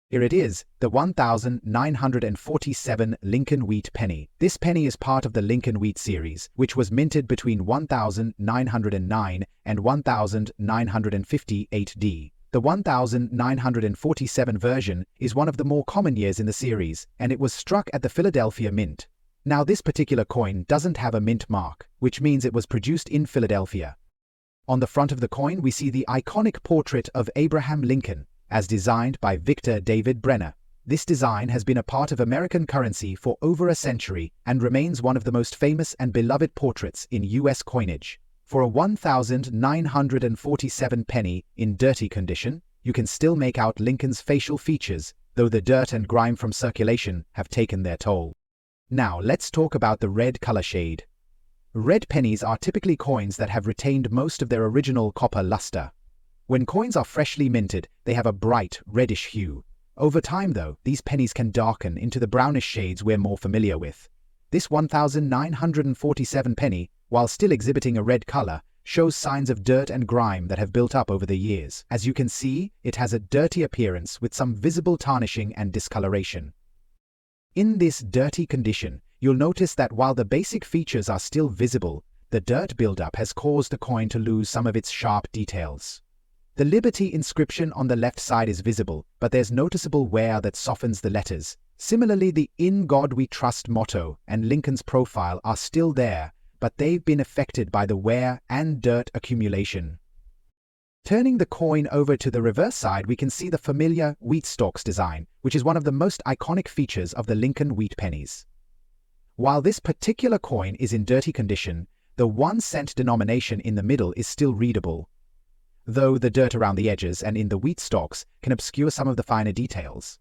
Here it is, the 1947 Lincoln Wheat penny. This penny is part of the Lincoln Wheat series, which was minted between 1909 and 1950 AD. The 1947 version is one of the more common years in the series, and it was struck at the Philadelphia Mint. Now, this particular coin doesn't have a mint mark, which means it was produced in Philadelphia. On the front of the coin, we see the iconic portrait of Abraham Lincoln, as designed by Victor David Brenner. This design has been a part of American currency for over a century and remains one of the most famous and beloved portraits in U.S. coinage. For a 1947 penny in dirty condition, you can still make out Lincoln's facial features, though the dirt and grime from circulation have taken their toll. Now, let's talk about the red color shade. Red pennies are typically coins that have retained most of their original copper luster. When coins are freshly minted, they have a bright, reddish hue. Over time, though, these pennies can darken into the brownish shades we're more familiar with. This 1947 penny, while still exhibiting a red color, shows signs of dirt and grime that have built up over the years. As you can see, it has a dirty appearance with some visible tarnishing and discoloration. In this dirty condition, you'll notice that while the basic features are still visible, the dirt buildup has caused the coin to lose some of its sharp details. The Liberty inscription on the left side is visible, but there's noticeable wear that softens the letters. Similarly, the "In God We Trust" motto and Lincoln's profile are still there, but they've been affected by the wear and dirt accumulation. Turning the coin over to the reverse side, we can see the familiar wheat stalks design, which is one of the most iconic features of the Lincoln Wheat pennies. While this particular coin is in dirty condition, the 1-cent denomination in the middle is still readable, though the dirt around the edges and in the wheat stalks can obscure some of the finer details.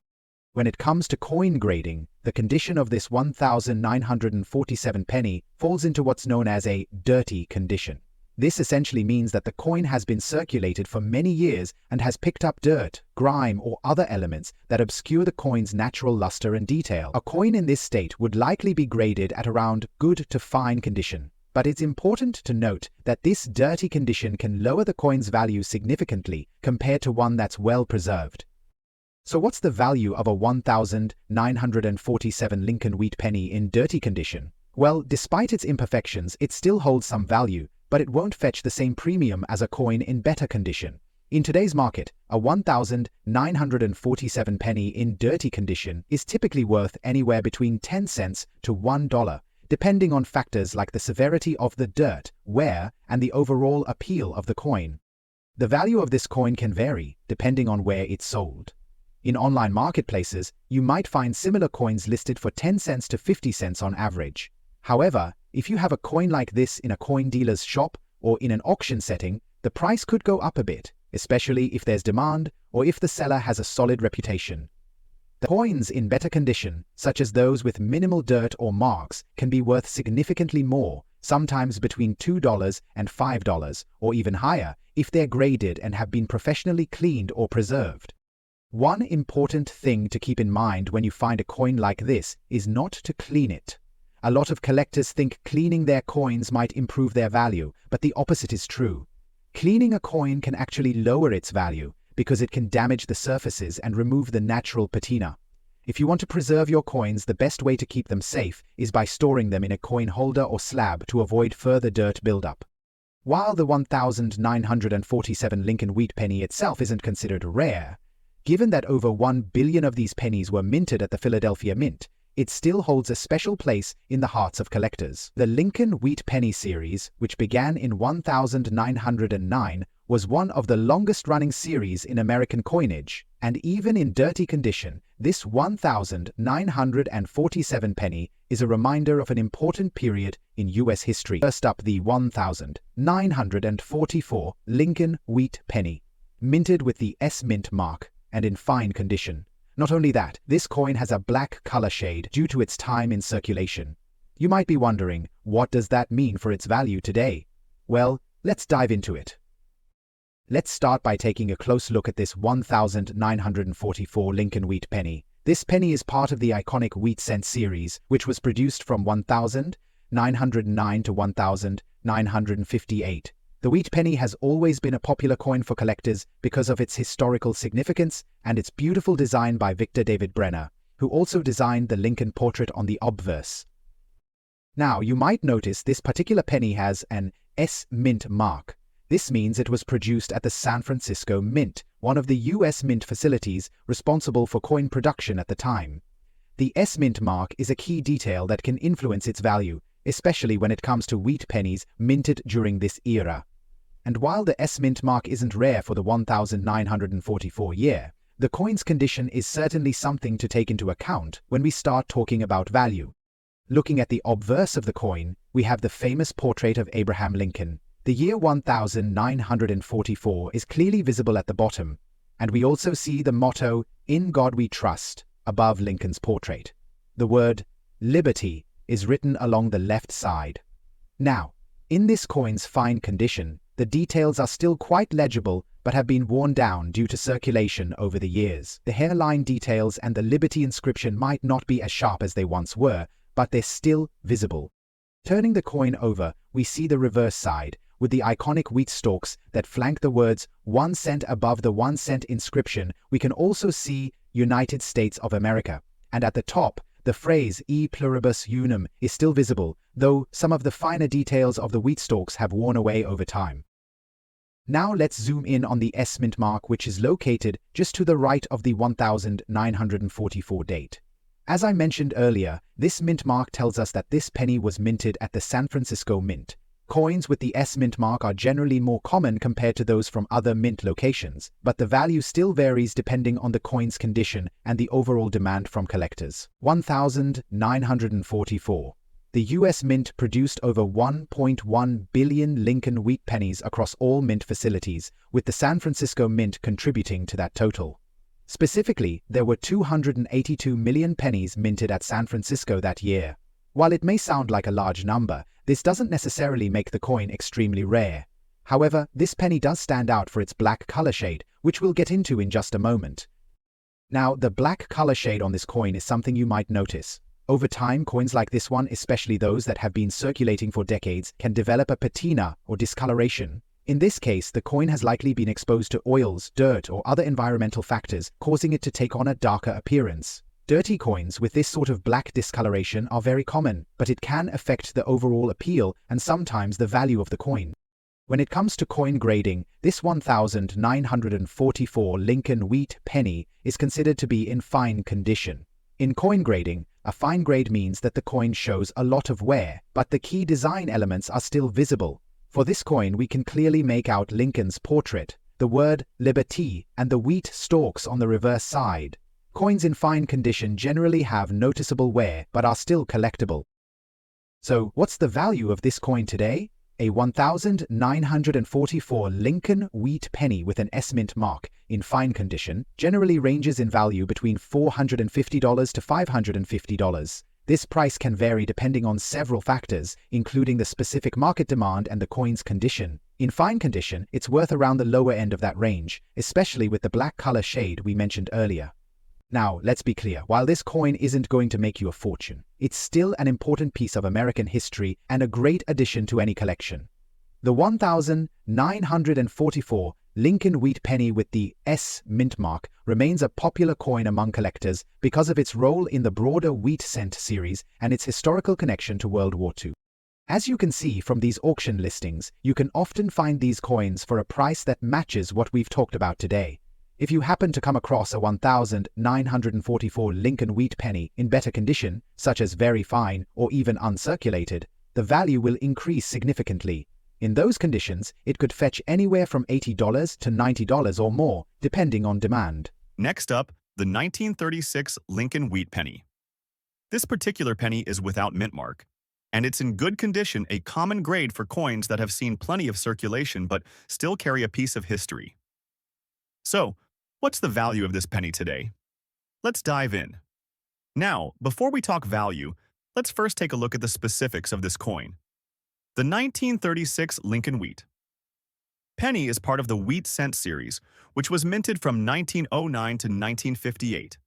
When it comes to coin grading, the condition of this 1947 penny falls into what's known as a dirty condition. This essentially means that the coin has been circulated for many years and has picked up dirt, grime, or other elements that obscure the coin's natural luster and detail. A coin in this state would likely be graded at around good to fine condition. But it's important to note that this dirty condition can lower the coin's value significantly compared to one that's well preserved. So what's the value of a 1947 Lincoln wheat penny in dirty condition? Well, despite its imperfections, it still holds some value, but it won't fetch the same premium as a coin in better condition. In today's market, a 1947 penny in dirty condition is typically worth anywhere between 10 cents to $1, depending on factors like the severity of the dirt, wear, and the overall appeal of the coin. The value of this coin can vary, depending on where it's sold. In online marketplaces, you might find similar coins listed for 10 cents to 50 cents on average. However, if you have a coin like this in a coin dealer's shop or in an auction setting, the price could go up a bit, especially if there's demand or if the seller has a solid reputation. The coins in better condition, such as those with minimal dirt or marks, can be worth significantly more, sometimes between $2 and $5, or even higher if they're graded and have been professionally cleaned or preserved. One important thing to keep in mind when you find a coin like this is not to clean it. A lot of collectors think cleaning their coins might improve their value, but the opposite is true. Cleaning a coin can actually lower its value because it can damage the surfaces and remove the natural patina. If you want to preserve your coins, the best way to keep them safe is by storing them in a coin holder or slab to avoid further dirt buildup. While the 1947 Lincoln wheat penny itself isn't considered rare, given that over 1 billion of these pennies were minted at the Philadelphia Mint, it still holds a special place in the hearts of collectors. The Lincoln Wheat Penny series, which began in 1909, was one of the longest-running series in American coinage, and even in dirty condition, this 1947 penny is a reminder of an important period in U.S. history. First up, the 1944 Lincoln Wheat Penny, minted with the S Mint mark and in fine condition. Not only that, this coin has a black color shade due to its time in circulation. You might be wondering, what does that mean for its value today? Well, let's dive into it. Let's start by taking a close look at this 1944 Lincoln Wheat Penny. This penny is part of the iconic wheat cent series, which was produced from 1909 to 1958. The wheat penny has always been a popular coin for collectors because of its historical significance and its beautiful design by Victor David Brenner, who also designed the Lincoln portrait on the obverse. Now, you might notice this particular penny has an S Mint mark. This means it was produced at the San Francisco Mint, one of the U.S. mint facilities responsible for coin production at the time. The S Mint mark is a key detail that can influence its value, especially when it comes to wheat pennies minted during this era. And while the S Mint mark isn't rare for the 1944 year, the coin's condition is certainly something to take into account when we start talking about value. Looking at the obverse of the coin, we have the famous portrait of Abraham Lincoln. The year 1944 is clearly visible at the bottom, and we also see the motto, "In God We Trust," above Lincoln's portrait. The word "Liberty" is written along the left side. Now, in this coin's fine condition, the details are still quite legible but have been worn down due to circulation over the years. The hairline details and the Liberty inscription might not be as sharp as they once were, but they're still visible. Turning the coin over, we see the reverse side, with the iconic wheat stalks that flank the words 1 cent above the 1 cent inscription. We can also see United States of America, and at the top, the phrase E pluribus unum is still visible, though some of the finer details of the wheat stalks have worn away over time. Now let's zoom in on the S Mint mark, which is located just to the right of the 1944 date. As I mentioned earlier, this mint mark tells us that this penny was minted at the San Francisco Mint. Coins with the S Mint mark are generally more common compared to those from other mint locations, but the value still varies depending on the coin's condition and the overall demand from collectors. 1944. The U.S. Mint produced over 1.1 billion Lincoln wheat pennies across all mint facilities, with the San Francisco Mint contributing to that total. Specifically, there were 282 million pennies minted at San Francisco that year. While it may sound like a large number, this doesn't necessarily make the coin extremely rare. However, this penny does stand out for its black color shade, which we'll get into in just a moment. Now, the black color shade on this coin is something you might notice. Over time, coins like this one, especially those that have been circulating for decades, can develop a patina or discoloration. In this case, the coin has likely been exposed to oils, dirt, or other environmental factors, causing it to take on a darker appearance. Dirty coins with this sort of black discoloration are very common, but it can affect the overall appeal and sometimes the value of the coin. When it comes to coin grading, this 1944 Lincoln wheat penny is considered to be in fine condition. In coin grading, a fine grade means that the coin shows a lot of wear, but the key design elements are still visible. For this coin, we can clearly make out Lincoln's portrait, the word Liberty, and the wheat stalks on the reverse side. Coins in fine condition generally have noticeable wear, but are still collectible. So, what's the value of this coin today? A 1944 Lincoln wheat penny with an S-mint mark, in fine condition, generally ranges in value between $450 to $550. This price can vary depending on several factors, including the specific market demand and the coin's condition. In fine condition, it's worth around the lower end of that range, especially with the black color shade we mentioned earlier. Now, let's be clear, while this coin isn't going to make you a fortune, it's still an important piece of American history and a great addition to any collection. The 1944 Lincoln wheat penny with the S mint mark remains a popular coin among collectors because of its role in the broader wheat cent series and its historical connection to World War II. As you can see from these auction listings, you can often find these coins for a price that matches what we've talked about today. If you happen to come across a 1944 Lincoln wheat penny in better condition, such as very fine or even uncirculated, the value will increase significantly. In those conditions, it could fetch anywhere from $80 to $90 or more, depending on demand. Next up, the 1936 Lincoln wheat penny. This particular penny is without mint mark, and it's in good condition, a common grade for coins that have seen plenty of circulation but still carry a piece of history. So, what's the value of this penny today? Let's dive in. Now, before we talk value, let's first take a look at the specifics of this coin. The 1936 Lincoln wheat penny is part of the wheat cent series, which was minted from 1909 to 1958.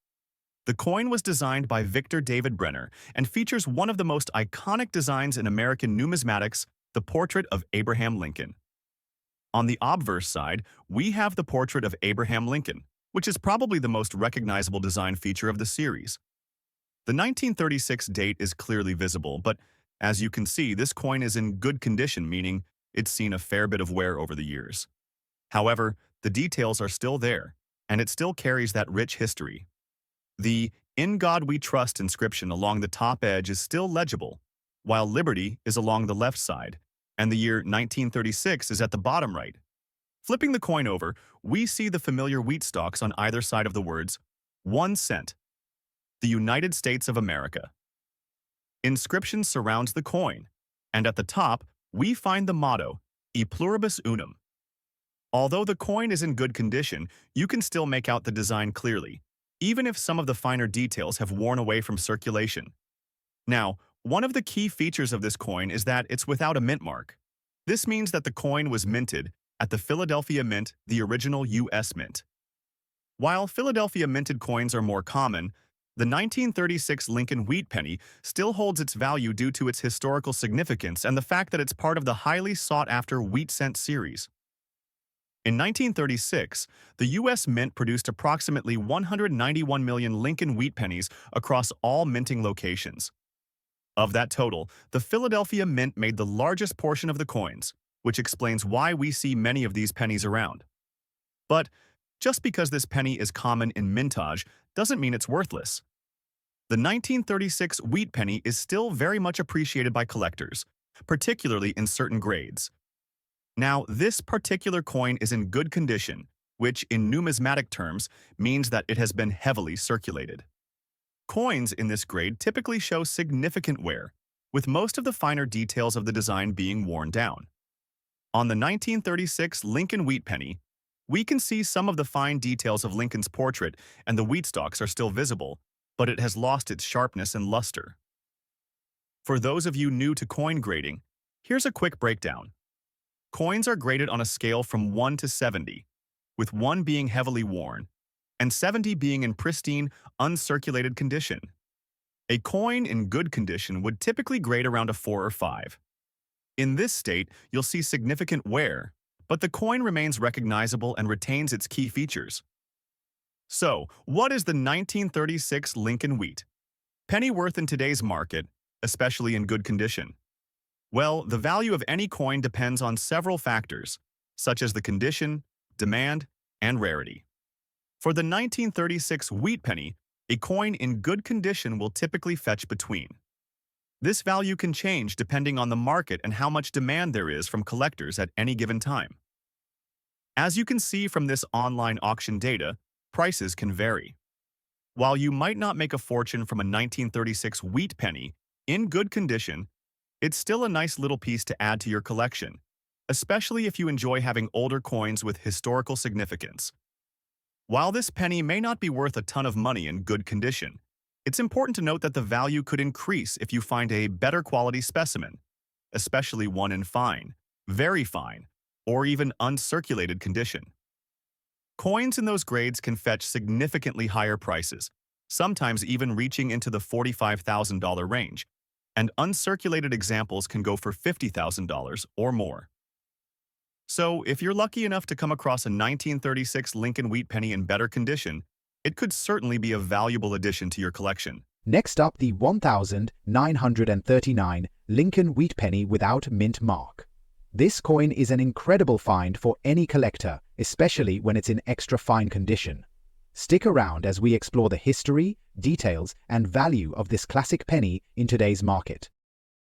The coin was designed by Victor David Brenner and features one of the most iconic designs in American numismatics, the portrait of Abraham Lincoln. On the obverse side, we have the portrait of Abraham Lincoln, which is probably the most recognizable design feature of the series. The 1936 date is clearly visible, but as you can see, this coin is in good condition, meaning it's seen a fair bit of wear over the years. However, the details are still there, and it still carries that rich history. The "In God We Trust" inscription along the top edge is still legible, while Liberty is along the left side, and the year 1936 is at the bottom right. Flipping the coin over, we see the familiar wheat stalks on either side of the words, 1 cent, the United States of America. Inscription surrounds the coin, and at the top, we find the motto, E pluribus unum. Although the coin is in good condition, you can still make out the design clearly, even if some of the finer details have worn away from circulation. Now, one of the key features of this coin is that it's without a mint mark. This means that the coin was minted at the Philadelphia Mint, the original U.S. Mint. While Philadelphia minted coins are more common, the 1936 Lincoln wheat penny still holds its value due to its historical significance and the fact that it's part of the highly sought-after wheat cent series. In 1936, the U.S. Mint produced approximately 191 million Lincoln wheat pennies across all minting locations. Of that total, the Philadelphia Mint made the largest portion of the coins, which explains why we see many of these pennies around. But just because this penny is common in mintage doesn't mean it's worthless. The 1936 wheat penny is still very much appreciated by collectors, particularly in certain grades. Now, this particular coin is in good condition, which in numismatic terms means that it has been heavily circulated. Coins in this grade typically show significant wear, with most of the finer details of the design being worn down. On the 1936 Lincoln wheat penny, We can see some of the fine details of Lincoln's portrait, and the wheat stalks are still visible, but it has lost its sharpness and luster. For those of you new to coin grading, here's a quick breakdown. Coins are graded on a scale from 1 to 70, with 1 being heavily worn, and 70 being in pristine, uncirculated condition. A coin in good condition would typically grade around a 4 or 5. In this state, you'll see significant wear, but the coin remains recognizable and retains its key features. So, what is the 1936 Lincoln Wheat penny worth in today's market, especially in good condition? Well, the value of any coin depends on several factors, such as the condition, demand, and rarity. For the 1936 wheat penny, a coin in good condition will typically fetch between. This value can change depending on the market and how much demand there is from collectors at any given time. As you can see from this online auction data, prices can vary. While you might not make a fortune from a 1936 wheat penny in good condition, it's still a nice little piece to add to your collection, especially if you enjoy having older coins with historical significance. While this penny may not be worth a ton of money in good condition, it's important to note that the value could increase if you find a better quality specimen, especially one in fine, very fine, or even uncirculated condition. Coins in those grades can fetch significantly higher prices, sometimes even reaching into the $45,000 range, and uncirculated examples can go for $50,000 or more. So, if you're lucky enough to come across a 1936 Lincoln wheat penny in better condition, it could certainly be a valuable addition to your collection. Next up, the 1939 Lincoln wheat penny without mint mark. This coin is an incredible find for any collector, especially when it's in extra fine condition. Stick around as we explore the history, details, and value of this classic penny in today's market.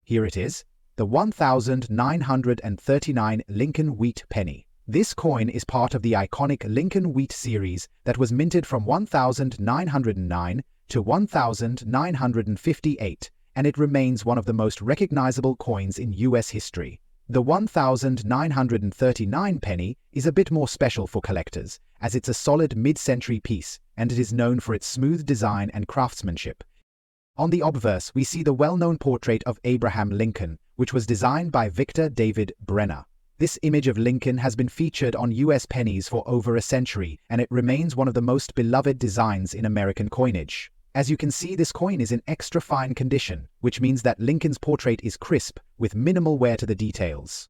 Here it is, the 1939 Lincoln wheat penny. This coin is part of the iconic Lincoln wheat series that was minted from 1909 to 1958, and it remains one of the most recognizable coins in US history. The 1939 penny is a bit more special for collectors, as it's a solid mid-century piece, and it is known for its smooth design and craftsmanship. On the obverse, we see the well-known portrait of Abraham Lincoln, which was designed by Victor David Brenner. This image of Lincoln has been featured on US pennies for over a century, and it remains one of the most beloved designs in American coinage. As you can see, this coin is in extra fine condition, which means that Lincoln's portrait is crisp, with minimal wear to the details.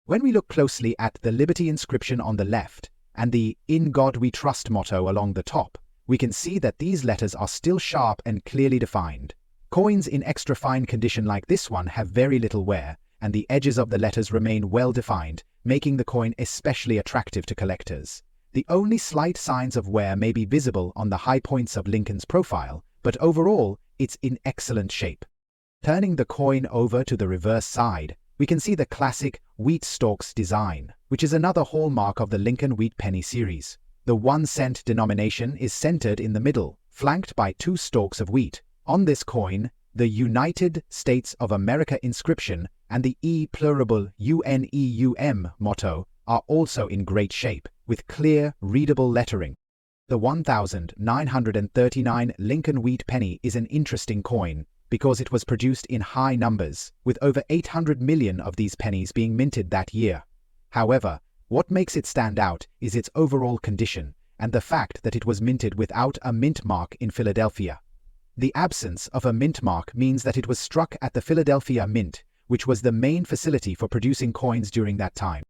When we look closely at the Liberty inscription on the left, and the "In God We Trust" motto along the top, we can see that these letters are still sharp and clearly defined. Coins in extra fine condition like this one have very little wear, and the edges of the letters remain well defined, making the coin especially attractive to collectors. The only slight signs of wear may be visible on the high points of Lincoln's profile, but overall, it's in excellent shape. Turning the coin over to the reverse side, we can see the classic wheat stalks design, which is another hallmark of the Lincoln wheat penny series. The 1-cent denomination is centered in the middle, flanked by 2 stalks of wheat. On this coin, the United States of America inscription and the E pluribus UNEUM motto are also in great shape, with clear, readable lettering. The 1939 Lincoln wheat penny is an interesting coin because it was produced in high numbers, with over 800 million of these pennies being minted that year. However, what makes it stand out is its overall condition and the fact that it was minted without a mint mark in Philadelphia. The absence of a mint mark means that it was struck at the Philadelphia Mint, which was the main facility for producing coins during that time.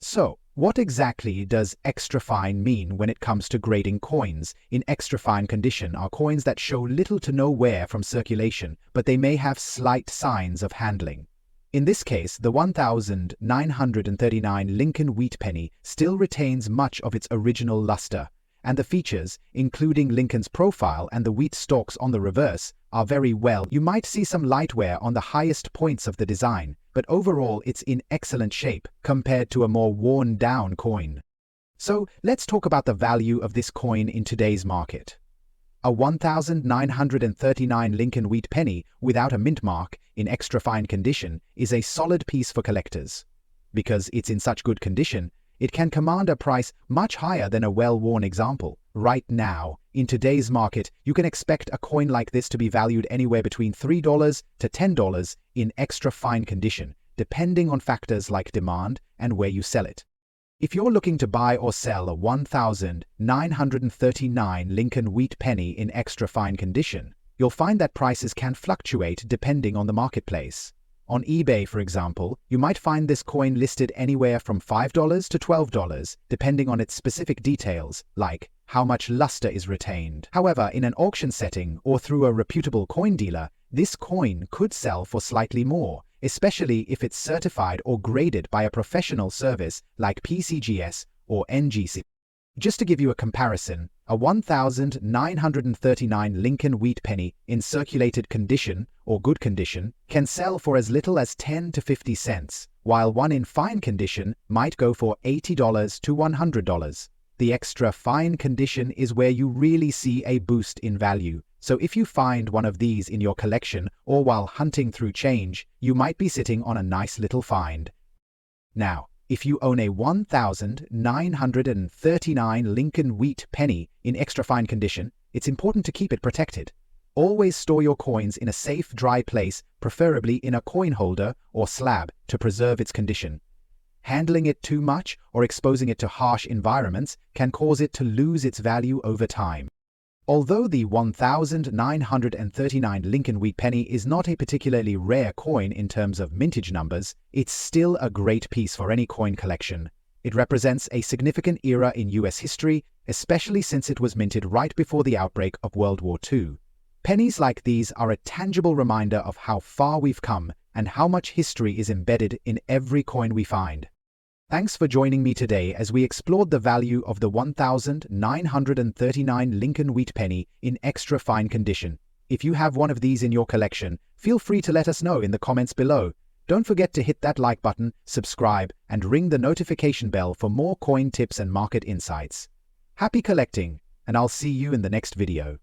So, what exactly does extra fine mean when it comes to grading coins? In extra fine condition are coins that show little to no wear from circulation, but they may have slight signs of handling. In this case, the 1939 Lincoln wheat penny still retains much of its original luster, and the features, including Lincoln's profile and the wheat stalks on the reverse, are very well. You might see some light wear on the highest points of the design, but overall it's in excellent shape compared to a more worn-down coin. So let's talk about the value of this coin in today's market. A 1939 Lincoln wheat penny without a mint mark in extra fine condition is a solid piece for collectors. Because it's in such good condition, it can command a price much higher than a well-worn example. Right now, in today's market, you can expect a coin like this to be valued anywhere between $3 to $10 in extra fine condition, depending on factors like demand and where you sell it. If you're looking to buy or sell a 1939 Lincoln wheat penny in extra fine condition, you'll find that prices can fluctuate depending on the marketplace. On eBay, for example, you might find this coin listed anywhere from $5 to $12, depending on its specific details, like how much luster is retained. However, in an auction setting or through a reputable coin dealer, this coin could sell for slightly more, especially if it's certified or graded by a professional service like PCGS or NGC. Just to give you a comparison, a 1939 Lincoln wheat penny in circulated condition or good condition can sell for as little as 10 to 50 cents, while one in fine condition might go for $80 to $100. The extra fine condition is where you really see a boost in value. So if you find one of these in your collection or while hunting through change, you might be sitting on a nice little find. Now, if you own a 1939 Lincoln wheat penny in extra fine condition, it's important to keep it protected. Always store your coins in a safe, dry place, preferably in a coin holder or slab, to preserve its condition. Handling it too much or exposing it to harsh environments can cause it to lose its value over time. Although the 1939 Lincoln wheat penny is not a particularly rare coin in terms of mintage numbers, it's still a great piece for any coin collection. It represents a significant era in US history, especially since it was minted right before the outbreak of World War II. Pennies like these are a tangible reminder of how far we've come and how much history is embedded in every coin we find. Thanks for joining me today as we explored the value of the 1939 Lincoln wheat penny in extra fine condition. If you have one of these in your collection, feel free to let us know in the comments below. Don't forget to hit that like button, subscribe, and ring the notification bell for more coin tips and market insights. Happy collecting, and I'll see you in the next video.